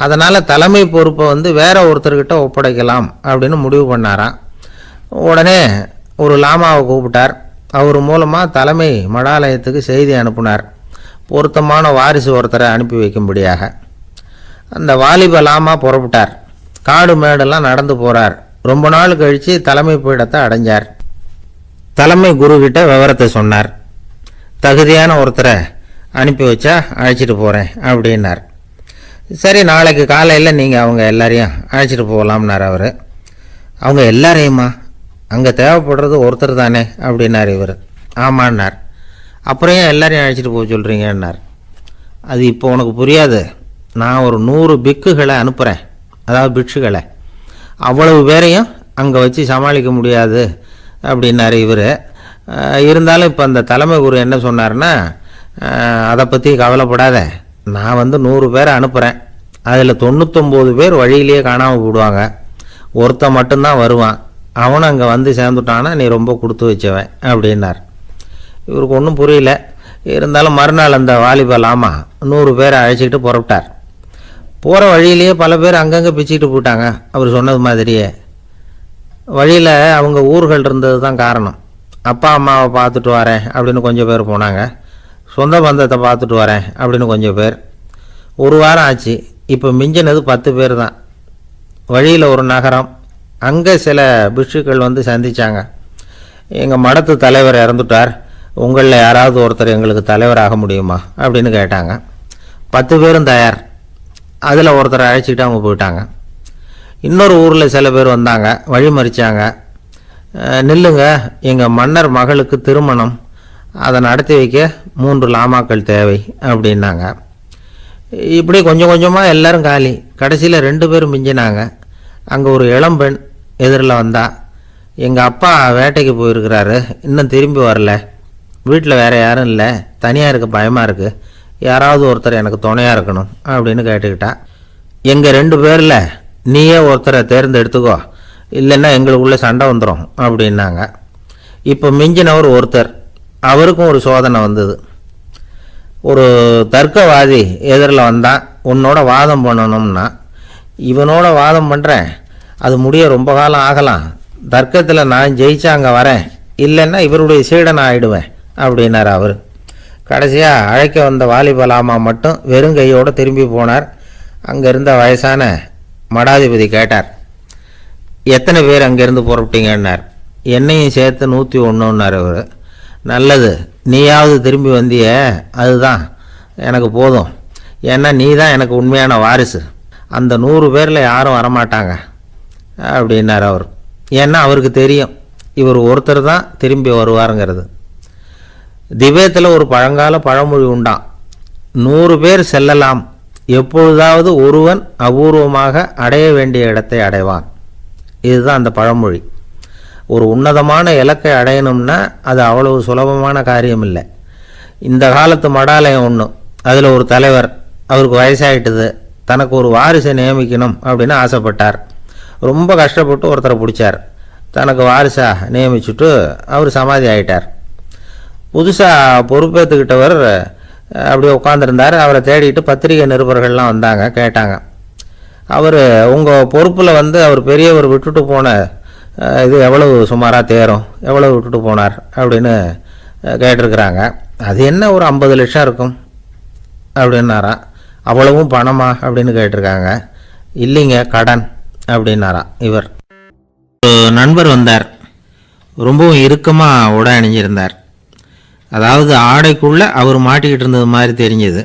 அதனால் தலைமை பொறுப்பை வேற ஒருத்தர்கிட்ட ஒப்படைக்கலாம் அப்படின்னு முடிவு பண்ணாராம். உடனே ஒரு லாமாவை கூப்பிட்டார். அவர் மூலமாக தலைமை மடாலயத்துக்கு செய்தி அனுப்புனார், பொருத்தமான வாரிசு ஒருத்தரை அனுப்பி வைக்கும்படியாக. அந்த வாலிப லாமா புறப்பட்டார். காடு மேடெல்லாம் நடந்து போகிறார். ரொம்ப நாள் கழித்து தலைமை பீடத்தை அடைஞ்சார். தலைமை குரு கிட்ட விவரத்தை சொன்னார். தகுதியான ஒருத்தரை அனுப்பி வச்சா அழைச்சிட்டு போகிறேன் அப்படின்னார். சரி, நாளைக்கு காலையில் நீங்கள் அவங்க எல்லாரையும் அழைச்சிட்டு போகலாம்னார் அவர். அவங்க எல்லாரையுமா? அங்கே தேவைப்படுறது ஒருத்தர் தானே அப்படின்னார் இவர். ஆமான்னார். அப்புறம் ஏன் எல்லாரையும் அழைச்சிட்டு போக சொல்கிறீங்கன்னார். அது இப்போ உனக்கு புரியாது. நான் ஒரு 100 பிக்குகளை அனுப்புகிறேன், அதாவது பிட்சுகளை. அவ்வளவு பேரையும் அங்கே வச்சு சமாளிக்க முடியாது அப்படின்னாரு இவர். இருந்தாலும் இப்போ அந்த தலைமை குரு என்ன சொன்னார்னா, அதை பற்றி கவலைப்படாத, நான் 100 பேரை அனுப்புகிறேன். அதில் 99 பேர் வழியிலேயே காணாமல் போடுவாங்க, ஒருத்தன் மட்டும்தான் வருவான். அவனும் அங்கே சேர்ந்துட்டானா நீ ரொம்ப கொடுத்து வச்சவன் அப்படின்னார். இவருக்கு ஒன்றும் புரியல. இருந்தாலும் மறுநாள் அந்த வாலிப லாமா 100 பேரை அழைச்சிக்கிட்டு புறப்பட்டார். போகிற வழியிலேயே பல பேர் அங்கங்கே பிச்சுக்கிட்டு போயிட்டாங்க. அவர் சொன்னது மாதிரியே. வழியில் அவங்க ஊர்கள் இருந்தது தான் காரணம். அப்பா அம்மாவை பார்த்துட்டு வரேன் அப்படின்னு கொஞ்சம் பேர் போனாங்க. சொந்த பந்தத்தை பார்த்துட்டு வரேன் அப்படின்னு கொஞ்சம் பேர். ஒரு வாரம் ஆச்சு. இப்போ மிஞ்சினது 10 பேர் தான். வழியில் ஒரு நகரம். அங்கே சில பிட்சுக்கள் சந்தித்தாங்க. எங்கள் மடத்து தலைவர் இறந்துட்டார், உங்களில் யாராவது ஒருத்தர் எங்களுக்கு தலைவராக முடியுமா அப்படின்னு கேட்டாங்க. 10 பேரும் தயார். அதில் ஒருத்தரை அழைச்சிக்கிட்டு அவங்க போயிட்டாங்க. இன்னொரு ஊரில் சில பேர் வந்தாங்க, வழி மறிச்சாங்க. நில்லுங்க, எங்கள் மன்னர் மகளுக்கு திருமணம், அதை நடத்தி வைக்க 3 லாமாக்கள் தேவை அப்படின்னாங்க. இப்படி கொஞ்சம் கொஞ்சமாக எல்லோரும் காலி. கடைசியில் 2 பேரும் மிஞ்சினாங்க. அங்கே ஒரு இளம்பெண் எதிரில் வந்தா. எங்கள் அப்பா வேட்டைக்கு போயிருக்கிறாரு, இன்னும் திரும்பி வரல. வீட்டில் வேறு யாரும் இல்லை, தனியாக இருக்க பயமாக இருக்குது, யாராவது ஒருத்தர் எனக்கு துணையாக இருக்கணும் அப்படின்னு கேட்டுக்கிட்டா. எங்கள் 2 பேரில் நீயே ஒருத்தரை தேர்ந்தெடுத்துக்கோ, இல்லைன்னா எங்களுக்குள்ளே சண்டை வந்துடும் அப்படின்னாங்க. இப்போ மிஞ்சினவர் ஒருத்தர். அவருக்கும் ஒரு சோதனை வந்தது. ஒரு தர்க்கவாதி எதிரில் வந்தான். உன்னோட வாதம் பண்ணணும்னா. இவனோட வாதம் பண்ணுறேன், அது முடிய ரொம்ப காலம் ஆகலாம். தர்க்கத்தில் நான் ஜெயிச்சா அங்கே வரேன், இல்லைன்னா இவருடைய சீடனை ஆகிடுவேன் அப்படின்னார் அவர். கடைசியாக அழைக்க வந்த வாலிப லாமா மட்டும் வெறும் கையோடு திரும்பி போனார். அங்கே இருந்த வயசான மடாதிபதி கேட்டார், எத்தனை பேர் அங்கேருந்து புறப்பட்டீங்கன்னார். என்னையும் சேர்த்து 101ன்னார் அவர். நல்லது, நீயாவது திரும்பி வந்திய, அதுதான் எனக்கு போதும். ஏன்னா நீ தான் எனக்கு உண்மையான வாரிசு. அந்த 100 பேரில் யாரும் வரமாட்டாங்க அப்படின்னார் அவர். ஏன்னா அவருக்கு தெரியும் இவர் ஒருத்தர் தான் திரும்பி வருவாருங்கிறது. திபேத்தில் ஒரு பழங்கால பழமொழி உண்டாம், 100 பேர் செல்லலாம், எப்பொழுதாவது ஒருவன் அபூர்வமாக அடைய வேண்டிய இடத்தை அடைவான். இதுதான் அந்த பழமொழி. ஒரு உன்னதமான இலக்கை அடையணும்னா அது அவ்வளவு சுலபமான காரியம் இல்லை. இந்த காலத்து மடாலயம் ஒன்று, அதில் ஒரு தலைவர், அவருக்கு வயசாகிட்டுது, தனக்கு ஒரு வாரிசை நியமிக்கணும் அப்படின்னு ஆசைப்பட்டார். ரொம்ப கஷ்டப்பட்டு ஒருத்தரை பிடிச்சார். தனக்கு வாரிசாக நியமிச்சுட்டு அவர் சமாதி ஆகிட்டார். புதுசாக பொறுப்பேற்றுக்கிட்டவர் அப்படியே உட்காந்துருந்தார். அவரை தேடிட்டு பத்திரிகை நிருபர்கள்லாம் வந்தாங்க, கேட்டாங்க. அவர் உங்கள் பொறுப்பில் அவர் பெரியவர் விட்டுட்டு போன இது எவ்வளவு சுமாராக தேரும், எவ்வளவு விட்டுட்டு போனார் அப்படின்னு கேட்டிருக்கிறாங்க. அது என்ன ஒரு 50 லட்சம் இருக்கும் அப்படின்னாராம். அவ்வளவும் பணமா அப்படின்னு கேட்டிருக்காங்க. இல்லைங்க, கடன் அப்படின்னாராம் இவர். ஒரு நண்பர் வந்தார். ரொம்பவும் இறுக்கமாக உடை அணிஞ்சிருந்தார். அதாவது ஆடைக்குள்ளே அவர் மாட்டிக்கிட்டு இருந்தது மாதிரி தெரிஞ்சது.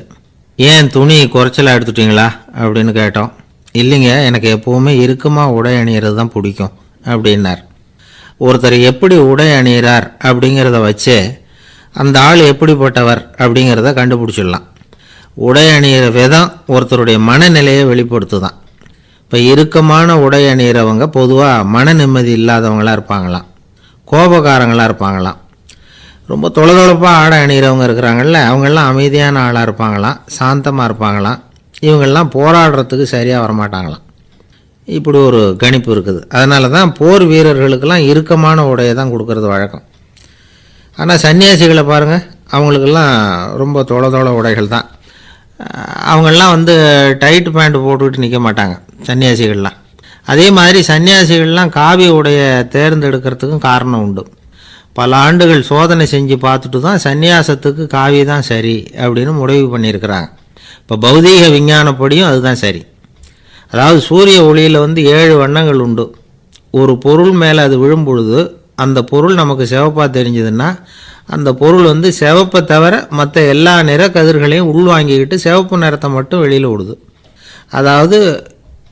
ஏன் துணி குறைச்சலாக எடுத்துட்டிங்களா அப்படின்னு கேட்டோம். இல்லைங்க, எனக்கு எப்போவுமே இறுக்கமாக உடை அணிகிறது தான் பிடிக்கும் அப்படின்னார். ஒருத்தர் எப்படி உடை அணிகிறார் அப்படிங்கிறத வச்சு அந்த ஆள் எப்படிப்பட்டவர் அப்படிங்கிறத கண்டுபிடிச்சிடலாம். உடை அணிகிற விதம் ஒருத்தருடைய மனநிலையை வெளிப்படுத்துதான். இப்போ இறுக்கமான உடை அணிகிறவங்க பொதுவாக மன நிம்மதி இல்லாதவங்களாக இருப்பாங்களாம், கோபக்காரங்களாக இருப்பாங்களாம். ரொம்ப தொலைதொலைப்பாக ஆடை அணிகிறவங்க இருக்கிறாங்கல்ல, அவங்கெல்லாம் அமைதியான ஆளாக இருப்பாங்களாம், சாந்தமாக இருப்பாங்களாம். இவங்கெல்லாம் போராடுறதுக்கு சரியாக வரமாட்டாங்களாம். இப்படி ஒரு கணிப்பு இருக்குது. அதனால தான் போர் வீரர்களுக்கெல்லாம் இறுக்கமான உடையை தான் கொடுக்கறது வழக்கம். ஆனால் சன்னியாசிகளை பாருங்கள், அவங்களுக்கெல்லாம் ரொம்ப தொலை உடைகள் தான். அவங்கெல்லாம் வந்து டைட் பேண்ட் போட்டுக்கிட்டு நிற்க மாட்டாங்க சன்னியாசிகள்லாம். அதே மாதிரி சன்னியாசிகள்லாம் காவி உடையை தேர்ந்தெடுக்கிறதுக்கும் காரணம் உண்டு. பல ஆண்டுகள் சோதனை செஞ்சு பார்த்துட்டு தான் சன்னியாசத்துக்கு காவி தான் சரி அப்படின்னு முடிவு பண்ணியிருக்கிறாங்க. இப்போ பௌதீக விஞ்ஞானப்படியும் அதுதான் சரி. அதாவது சூரிய ஒளியில் வந்து 7 வண்ணங்கள் உண்டு. ஒரு பொருள் மேலே அது விழும்பொழுது அந்த பொருள் நமக்கு சிவப்பாக தெரிஞ்சதுன்னா அந்த பொருள் வந்து சிவப்பை தவிர மற்ற எல்லா நிற கதிர்களையும் உள்வாங்கிக்கிட்டு சிவப்பு நிறத்தை மட்டும் வெளியில் விடுது, அதாவது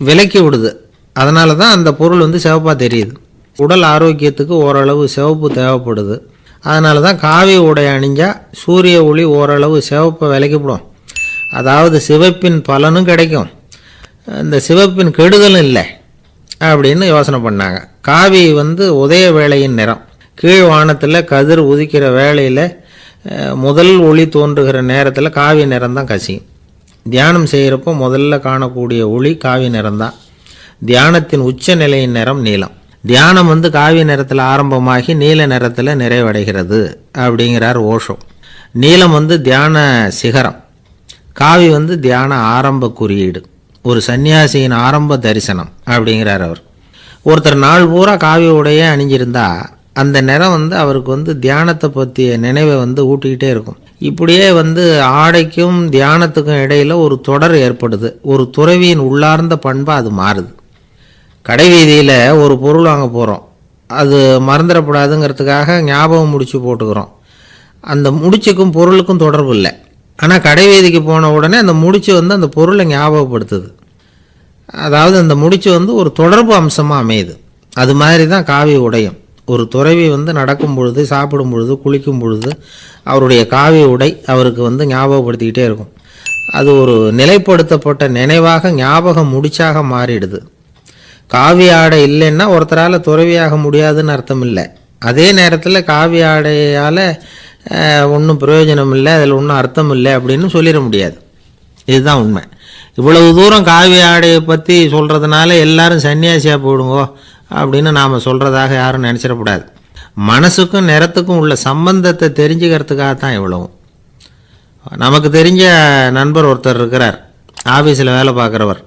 விலக்கி விடுது. அதனால தான் அந்த பொருள் வந்து சிவப்பாக தெரியுது. உடல் ஆரோக்கியத்துக்கு ஓரளவு சிவப்பு தேவைப்படுது. அதனால தான் காவி உடை அணிஞ்சால் சூரிய ஒளி ஓரளவு சிவப்பை விலக்கிவிடும். அதாவது சிவப்பின் பலனும் கிடைக்கும், இந்த சிவப்பின் கெடுதலும் இல்லை அப்படின்னு யோசனை பண்ணாங்க. காவி வந்து உதய வேளையின் நிறம். கீழ் வானத்தில் கதிர் உதிக்கிற வேளையில் முதல் ஒளி தோன்றுகிற நேரத்தில் காவி நிறம் தான் கசியும். தியானம் செய்கிறப்போ முதல்ல காணக்கூடிய ஒளி காவி நிறம்தான். தியானத்தின் உச்ச நிலையின் நிறம் நீலம். தியானம் வந்து காவி நிறத்தில் ஆரம்பமாகி நீல நிறத்தில் நிறைவடைகிறது அப்படிங்கிறார் ஓஷோ. நீலம் வந்து தியான சிகரம், காவி வந்து தியான ஆரம்ப குறியீடு, ஒரு சன்னியாசியின் ஆரம்ப தரிசனம் அப்படிங்கிறார் அவர். ஒருத்தர் நாள் பூரா காவி உடைய அணிஞ்சிருந்தா அந்த நிறம் வந்து அவருக்கு வந்து தியானத்தை பற்றிய நினைவை வந்து ஊட்டிக்கிட்டே இருக்கும். இப்படியே வந்து ஆடைக்கும் தியானத்துக்கும் இடையில் ஒரு தொடர் ஏற்படுது. ஒரு துறவியின் உள்ளார்ந்த பண்பாக அது மாறுது. கடை வீதியில் ஒரு பொருள் வாங்க போகிறோம், அது மறந்துடக்கூடாதுங்கிறதுக்காக ஞாபகம் முடிச்சு போட்டுக்கிறோம். அந்த முடிச்சுக்கும் பொருளுக்கும் தொடர்பு இல்லை. ஆனால் கடை வீதிக்கு போன உடனே அந்த முடிச்சு வந்து அந்த பொருளை ஞாபகப்படுத்துது. அதாவது அந்த முடிச்சு வந்து ஒரு தொடர்பு அம்சமாக அமையுது. அது மாதிரி தான் காவி உடையும். ஒரு துறவி வந்து நடக்கும் பொழுது, சாப்பிடும் பொழுது, குளிக்கும் பொழுது அவருடைய காவி உடை அவருக்கு வந்து ஞாபகப்படுத்திக்கிட்டே இருக்கும். அது ஒரு நிலைப்படுத்தப்பட்ட நினைவாக ஞாபக முடிச்சாக மாறிடுது. காவி ஆடை இல்லைன்னா ஒருத்தரால் துறவியாக முடியாதுன்னு அர்த்தம் இல்லை. அதே நேரத்தில் காவி ஆடையால் ஒன்றும் பிரயோஜனம் இல்லை, அதில் ஒன்றும் அர்த்தம் இல்லை அப்படின்னு சொல்லிட முடியாது. இதுதான் உண்மை. இவ்வளவு தூரம் காவி ஆடையை பற்றி சொல்கிறதுனால எல்லாரும் சன்னியாசியாக போயிடுங்கோ அப்படின்னு நாம் சொல்கிறதாக யாரும் நினச்சிடக்கூடாது. மனசுக்கும் நிறத்துக்கும் உள்ள சம்பந்தத்தை தெரிஞ்சுக்கிறதுக்காக தான் இவ்வளவும். நமக்கு தெரிஞ்ச நண்பர் ஒருத்தர் இருக்கிறார், ஆஃபீஸில் வேலை பார்க்குறவர்.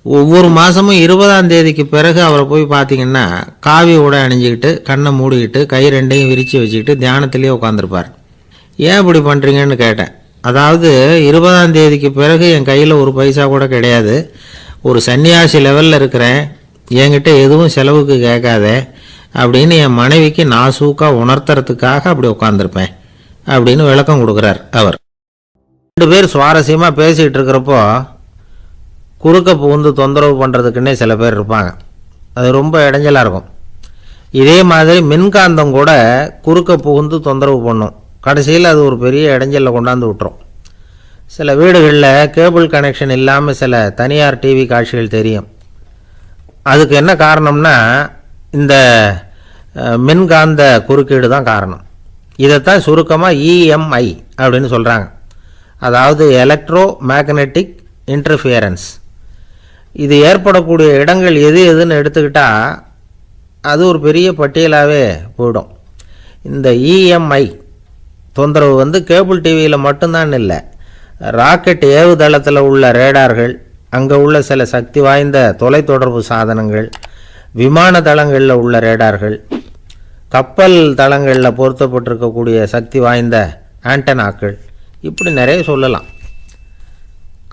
ஒவ்வொரு மாதமும் 20ஆம் தேதிக்கு பிறகு அவரை போய் பார்த்திங்கன்னா காவி உடை அணிஞ்சிக்கிட்டு கண்ணை மூடிக்கிட்டு கை ரெண்டையும் விரித்து வச்சுக்கிட்டு தியானத்திலே உட்காந்துருப்பார். ஏன் இப்படி பண்ணுறீங்கன்னு கேட்டேன். அதாவது 20ஆம் தேதிக்கு பிறகு என் கையில் ஒரு பைசா கூட கிடையாது, ஒரு சன்னியாசி லெவலில் இருக்கிறேன், என்கிட்ட எதுவும் செலவுக்கு கேட்காத அப்படின்னு என் மனைவிக்கு நாசூக்காக உணர்த்துறதுக்காக அப்படி உட்காந்துருப்பேன் அப்படின்னு விளக்கம் கொடுக்குறார் அவர். 2 பேர் சுவாரஸ்யமாக பேசிகிட்டு இருக்கிறப்போ குறுக்க புகுந்து தொந்தரவு பண்ணுறதுக்குன்னே சில பேர் இருப்பாங்க. அது ரொம்ப இடைஞ்சலாக இருக்கும். இதே மாதிரி மின்காந்தம் கூட குறுக்க புகுந்து தொந்தரவு பண்ணும். கடைசியில் அது ஒரு பெரிய இடைஞ்சலில் கொண்டாந்து விட்டுரும். சில வீடுகளில் கேபிள் கனெக்ஷன் இல்லாமல் சில தனியார் டிவி காட்சிகள் தெரியும். அதுக்கு என்ன காரணம்னா இந்த மின்காந்த குறுக்கீடு தான் காரணம். இதைத்தான் சுருக்கமாக EMI அப்படின்னு சொல்கிறாங்க. அதாவது எலக்ட்ரோ மேக்னெட்டிக் இன்டர்ஃபியரன்ஸ். இது ஏற்படக்கூடிய இடங்கள் எது எதுன்னு எடுத்துக்கிட்டால் அது ஒரு பெரிய பட்டியலாகவே போயிடும். இந்த EMI தொந்தரவு வந்து கேபிள் டிவியில் மட்டும்தான் இல்லை, ராக்கெட் ஏவுதளத்தில் உள்ள ரேடார்கள், அங்கே உள்ள சில சக்தி வாய்ந்த தொலைத்தொடர்பு சாதனங்கள், விமான தளங்களில் உள்ள ரேடார்கள், கப்பல் தளங்களில் பொருத்தப்பட்டிருக்கக்கூடிய சக்தி வாய்ந்த ஆண்டனாக்கள், இப்படி நிறைய சொல்லலாம்.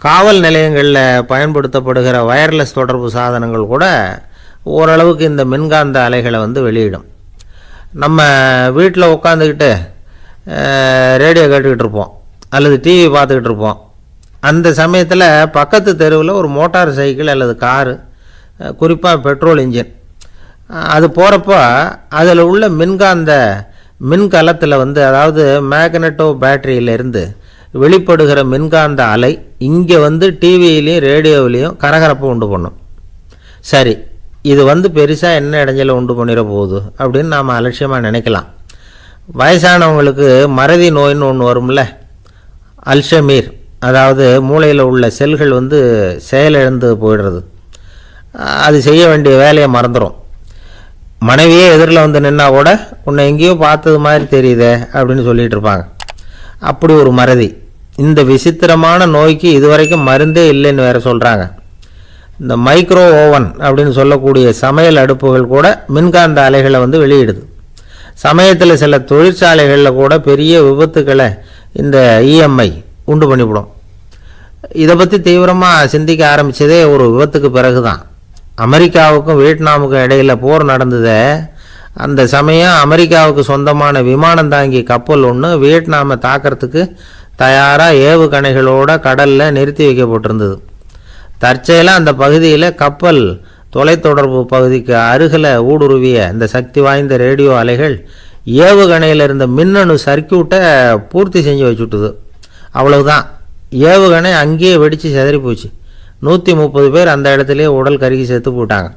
காவல் நிலையங்களில் பயன்படுத்தப்படுகிற வயர்லெஸ் தொடர்பு சாதனங்கள் கூட ஓரளவுக்கு இந்த மின்காந்த அலைகளை வந்து வெளியிடும். நம்ம வீட்டில் உட்காந்துக்கிட்டு ரேடியோ கேட்டுக்கிட்டு இருப்போம் அல்லது டிவி பார்த்துக்கிட்டு இருப்போம். அந்த சமயத்தில் பக்கத்து தெருவில் ஒரு மோட்டார் சைக்கிள் அல்லது காரு, குறிப்பாக பெட்ரோல் இன்ஜின், அது போகிறப்போ அதில் உள்ள மின்காந்த மின்கலத்தில் வந்து அதாவது மேக்னட்டோ பேட்டரியிலிருந்து வெளிப்படுகிற மின்காந்த அலை இங்கே வந்து டிவியிலையும் ரேடியோவிலையும் கரகரப்பை உண்டு பண்ணும். சரி, இது வந்து பெருசாக என்ன இடைஞ்சலை உண்டு பண்ணிட போகுது அப்படின்னு நாம் அலட்சியமாக நினைக்கலாம். வயசானவங்களுக்கு மறதி நோயின்னு ஒன்று வரும்ல, அல்ஷமீர், அதாவது மூளையில் உள்ள செல்கள் வந்து செயலிழந்து போயிடுறது. அது செய்ய வேண்டிய வேலையை மறந்துடும். மனைவியே எதிரில் வந்து நின்னா கூட உன்னை எங்கேயோ பார்த்தது மாதிரி தெரியுதே அப்படின்னு சொல்லிட்டு இருப்பாங்க. அப்படி ஒரு மறதி. இந்த விசித்திரமான நோய்க்கு இதுவரைக்கும் மருந்தே இல்லைன்னு வேற சொல்கிறாங்க. இந்த மைக்ரோ ஓவன் அப்படின்னு சொல்லக்கூடிய சமையல் அடுப்புகள் கூட மின்காந்த அலைகளை வந்து வெளியிடுது. சமயத்தில் சில தொழிற்சாலைகளில் கூட பெரிய விபத்துக்களை இந்த இஎம்ஐ உண்டு பண்ணிவிடும். இதை பற்றி தீவிரமாக சிந்திக்க ஆரம்பித்ததே ஒரு விபத்துக்கு பிறகு தான். அமெரிக்காவுக்கும் வியட்நாமுக்கும் இடையில் போர் நடந்ததே, அந்த சமயம் அமெரிக்காவுக்கு சொந்தமான விமானம் தாங்கி கப்பல் ஒன்று வியட்நாமை தாக்கிறதுக்கு தயாராக ஏவுகணைகளோட கடலில் நிறுத்தி வைக்கப்பட்டிருந்தது. தற்செயலாக அந்த பகுதியில் கப்பல் தொலைத்தொடர்பு பகுதிக்கு அருகில் ஊடுருவிய இந்த சக்தி வாய்ந்த ரேடியோ அலைகள் ஏவுகணையில் இருந்த மின்னணு சர்க்கியூட்டை பூர்த்தி செஞ்சு வச்சுட்டுது. அவ்வளவுதான், ஏவுகணை அங்கேயே வெடித்து செதறி போச்சு. 130 பேர் அந்த இடத்துலேயே உடல் கருகி செத்து போட்டாங்க.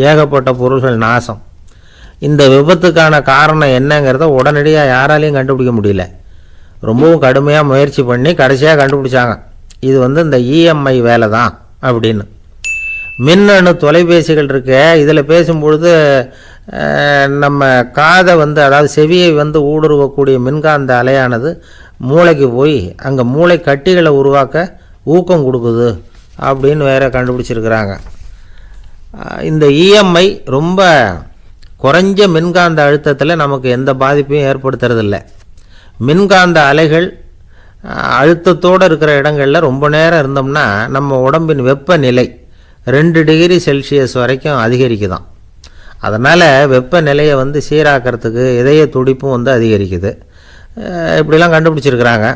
ஏகப்பட்ட பொருள்கள் நாசம். இந்த விபத்துக்கான காரணம் என்னங்கிறத உடனடியாக யாராலையும் கண்டுபிடிக்க முடியல. ரொம்பவும் கடுமையாக முயற்சி பண்ணி கடைசியாக கண்டுபிடிச்சாங்க, இது வந்து இந்த இஎம்ஐ வேலை தான் அப்படின்னு. மின்னணு தொலைபேசிகள் இருக்கு, இதில் பேசும்பொழுது நம்ம காதை வந்து அதாவது செவியை வந்து ஊடுருவக்கூடிய மின்காந்த அலையானது மூளைக்கு போய் அங்கே மூளை கட்டிகளை உருவாக்க ஊக்கம் கொடுக்குது அப்படின்னு வேற கண்டுபிடிச்சிருக்கிறாங்க. இந்த இஎம்ஐ ரொம்ப குறைஞ்ச மின்காந்த அழுத்தத்தில் நமக்கு எந்த பாதிப்பையும் ஏற்படுத்துறதில்லை. மின்காந்த அலைகள் அழுத்தத்தோடு இருக்கிற இடங்களில் ரொம்ப நேரம் இருந்தோம்னா நம்ம உடம்பின் வெப்பநிலை 2 டிகிரி செல்சியஸ் வரைக்கும் அதிகரிக்குதான். அதனால் வெப்பநிலையை வந்து சீராக்கிறதுக்கு இதய துடிப்பும் வந்து அதிகரிக்குது. இப்படிலாம் கண்டுபிடிச்சிருக்கிறாங்க.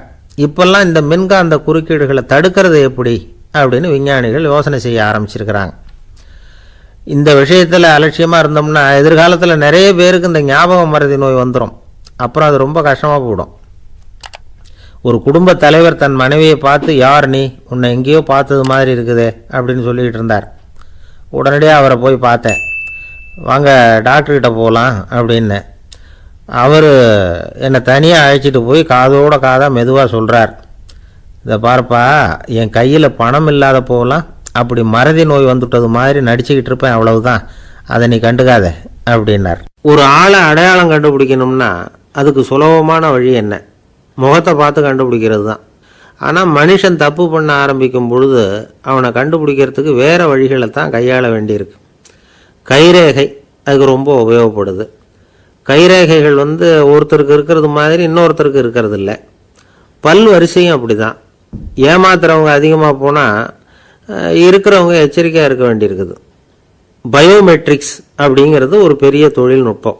இப்போல்லாம் இந்த மின்காந்த குறுக்கீடுகளை தடுக்கிறது எப்படி அப்படின்னு விஞ்ஞானிகள் யோசனை செய்ய ஆரம்பிச்சிருக்கிறாங்க. இந்த விஷயத்தில் அலட்சியமாக இருந்தோம்னா எதிர்காலத்தில் நிறைய பேருக்கு இந்த ஞாபக மறதி நோய் வந்துடும். அப்புறம் அது ரொம்ப கஷ்டமாக போயிடும். ஒரு குடும்ப தலைவர் தன் மனைவியை பார்த்து, யார் நீ, உன்னை எங்கேயோ பார்த்தது மாதிரி இருக்குதே அப்படின்னு சொல்லிக்கிட்டு இருந்தார். உடனடியாக அவரை போய் பார்த்தேன். வாங்க டாக்டர்கிட்ட போகலாம் அப்படின்னு. அவர் என்னை தனியாக அழைச்சிட்டு போய் காதோட காதாக மெதுவாக சொல்கிறார், இதை பார்ப்பா, என் கையில் பணம் இல்லாத போகலாம் அப்படி மறதி நோய் வந்துட்டது மாதிரி நடிச்சுக்கிட்டு இருப்பேன், அவ்வளவுதான், அதை நீ கண்டுக்காத அப்படின்னார். ஒரு ஆளை அடையாளம் கண்டுபிடிக்கணும்னா அதுக்கு சுலபமான வழி என்ன? முகத்தை பார்த்து கண்டுபிடிக்கிறது தான். ஆனால் மனுஷன் தப்பு பண்ண ஆரம்பிக்கும் பொழுது அவனை கண்டுபிடிக்கிறதுக்கு வேறு வழிகளை தான் கையாள வேண்டியிருக்கு. கைரேகை அதுக்கு ரொம்ப உபயோகப்படுது. கைரேகைகள் வந்து ஒருத்தருக்கு இருக்கிறது மாதிரி இன்னொருத்தருக்கு இருக்கிறது இல்லை. பல் வரிசையும் அப்படி தான். ஏமாத்துறவங்க அதிகமாக போனால் இருக்கிறவங்க எச்சரிக்கையாக இருக்க வேண்டியிருக்குது. பயோமெட்ரிக்ஸ் அப்படிங்கிறது ஒரு பெரிய தொழில்நுட்பம்.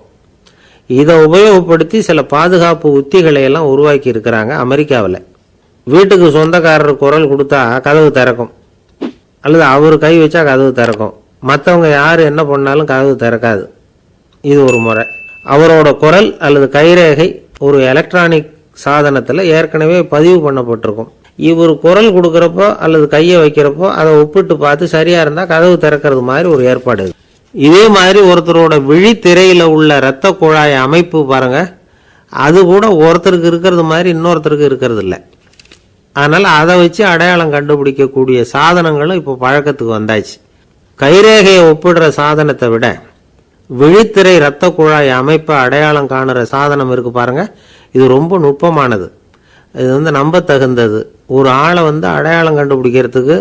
இதை உபயோகப்படுத்தி சில பாதுகாப்பு உத்திகளை எல்லாம் உருவாக்கி இருக்கிறாங்க அமெரிக்காவில். வீட்டுக்கு சொந்தக்காரர் குரல் கொடுத்தா கதவு திறக்கும், அல்லது அவர் கை வச்சா கதவு திறக்கும். மற்றவங்க யார் என்ன பண்ணாலும் கதவு திறக்காது. இது ஒரு முறை. அவரோட குரல் அல்லது கைரேகை ஒரு எலக்ட்ரானிக் சாதனத்தில் ஏற்கனவே பதிவு பண்ணப்பட்டிருக்கும். இவர் குரல் கொடுக்குறப்போ அல்லது கையை வைக்கிறப்போ அதை ஒப்பிட்டு பார்த்து சரியாக இருந்தால் கதவு திறக்கிறது மாதிரி ஒரு ஏற்பாடு. இதே மாதிரி ஒருத்தரோட விழித்திரையில் உள்ள இரத்த குழாய் அமைப்பு பாருங்க, அது கூட ஒருத்தருக்கு இருக்கிறது மாதிரி இன்னொருத்தருக்கு இருக்கிறது இல்லை. அதனால் அதை வச்சு அடையாளம் கண்டுபிடிக்கக்கூடிய சாதனங்களும் இப்போ பழக்கத்துக்கு வந்தாச்சு. கைரேகையை ஒப்பிடுற சாதனத்தை விட விழித்திரை இரத்த குழாய் அமைப்பை அடையாளம் காணுற சாதனம் இருக்கு பாருங்க, இது ரொம்ப நுட்பமானது. இது வந்து நம்ப தகுந்தது. ஒரு ஆளை வந்து அடையாளம் கண்டுபிடிக்கிறதுக்கு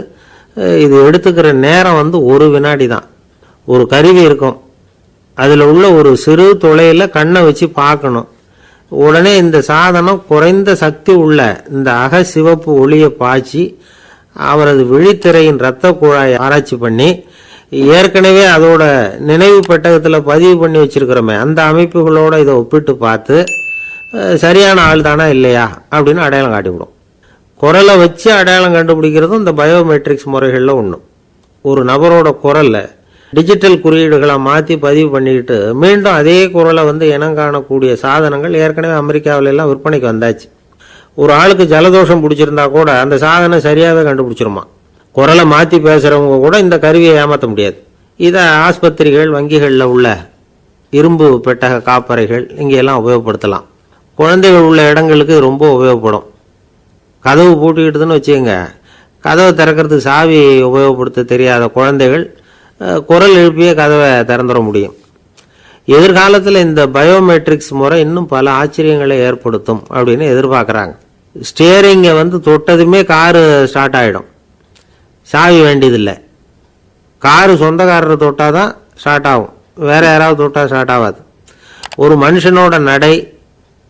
இது எடுத்துக்கிற நேரம் வந்து 1 வினாடி தான். ஒரு கருவி இருக்கும், அதில் உள்ள ஒரு சிறு துளையில் கண்ணை வச்சு பார்க்கணும். உடனே இந்த சாதனம் குறைந்த சக்தி உள்ள இந்த அகசிவப்பு ஒளியை பாய்ச்சி அவரது விழித்திரையின் இரத்த குழாயை ஆராய்ச்சி பண்ணி ஏற்கனவே அதோட நினைவு பெட்டகத்தில் பதிவு பண்ணி வச்சிருக்கிறோமே அந்த அமைப்புகளோட இதை ஒப்பிட்டு பார்த்து சரியான ஆள் தானா இல்லையா அப்படின்னு அடையாளம் காட்டிவிடும். குரலை வச்சு அடையாளம் கண்டுபிடிக்கிறதும் இந்த பயோமெட்ரிக்ஸ் முறைகளில் ஒன்று. ஒரு நபரோட குரலில் டிஜிட்டல் குறியீடுகளை மாற்றி பதிவு பண்ணிக்கிட்டு மீண்டும் அதே குரலை வந்து இனம் காணக்கூடிய சாதனங்கள் ஏற்கனவே அமெரிக்காவில எல்லாம் விற்பனைக்கு வந்தாச்சு. ஒரு ஆளுக்கு ஜலதோஷம் பிடிச்சிருந்தா கூட அந்த சாதனம் சரியாகவே கண்டுபிடிச்சிருமா. குரலை மாற்றி பேசுகிறவங்க கூட இந்த கருவியை ஏமாற்ற முடியாது. இதை ஆஸ்பத்திரிகள், வங்கிகளில் உள்ள இரும்பு பெட்டக காப்பறைகள் இங்கெல்லாம் உபயோகப்படுத்தலாம். குழந்தைகள் உள்ள இடங்களுக்கு ரொம்ப உபயோகப்படும். கதவு பூட்டிக்கிட்டுதுன்னு வச்சுக்கோங்க, கதவை திறக்கிறதுக்கு சாவி உபயோகப்படுத்த தெரியாத குழந்தைகள் குரல் எழுப்பியே கதவை திறந்துட முடியும். எதிர்காலத்தில் இந்த பயோமெட்ரிக்ஸ் முறை இன்னும் பல ஆச்சரியங்களை ஏற்படுத்தும் அப்படின்னு எதிர்பார்க்குறாங்க. ஸ்டியரிங்கை வந்து தொட்டதுமே காரு ஸ்டார்ட் ஆகிடும், சாவி வேண்டியதில்லை. காரு சொந்தக்காரரை தொட்டால் தான் ஸ்டார்ட் ஆகும், வேறு யாராவது தொட்டால் ஸ்டார்ட் ஆகாது. ஒரு மனுஷனோட நடை,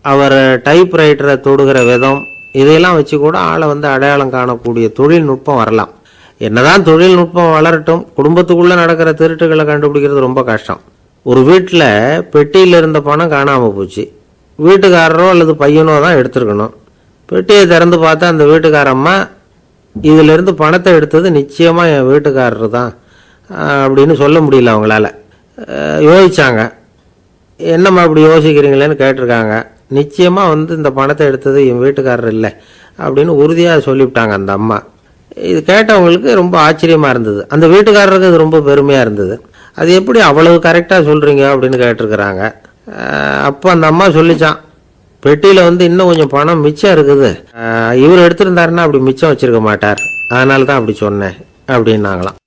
அவர் டைப்ரைட்டரை தொடுகிற விதம், இதையெல்லாம் வச்சு கூட ஆளை வந்து அடையாளம் காணக்கூடிய தொழில்நுட்பம் வரலாம். என்னதான் தொழில்நுட்பம் வளரட்டும், குடும்பத்துக்குள்ளே நடக்கிற திருட்டுகளை கண்டுபிடிக்கிறது ரொம்ப கஷ்டம். ஒரு வீட்டில் பெட்டியில் இருந்த பணம் காணாமல் போச்சு, வீட்டுக்காரரோ அல்லது பையனோ தான் எடுத்துருக்கணும். பெட்டியை திறந்து பார்த்தா அந்த வீட்டுக்காரம்மா இதிலிருந்து பணத்தை எடுத்தது நிச்சயமாக என் வீட்டுக்காரர் தான் அப்படின்னு சொல்ல முடியல அவங்களால. யோசிச்சாங்க, என்னம்மா அப்படி யோசிக்கிறீங்களேன்னு கேட்டிருக்காங்க. நிச்சயமாக வந்து இந்த பணத்தை எடுத்தது என் வீட்டுக்காரர் இல்லை அப்படின்னு உறுதியாக சொல்லிவிட்டாங்க அந்த அம்மா. இது கேட்டவங்களுக்கு ரொம்ப ஆச்சரியமாக இருந்தது, அந்த வீட்டுக்காரருக்கு இது ரொம்ப பெருமையாக இருந்தது. அது எப்படி அவ்வளவு கரெக்டாக சொல்கிறீங்க அப்படின்னு கேட்டிருக்கிறாங்க. அப்போ அந்த அம்மா சொல்லிச்சான், பெட்டியில் வந்து இன்னும் கொஞ்சம் பணம் மிச்சம் இருக்குது, இவர் எடுத்திருந்தாருன்னா அப்படி மிச்சம் வச்சிருக்க மாட்டார், அதனால தான் அப்படி சொன்னேன் அப்படின்னாங்களாம்.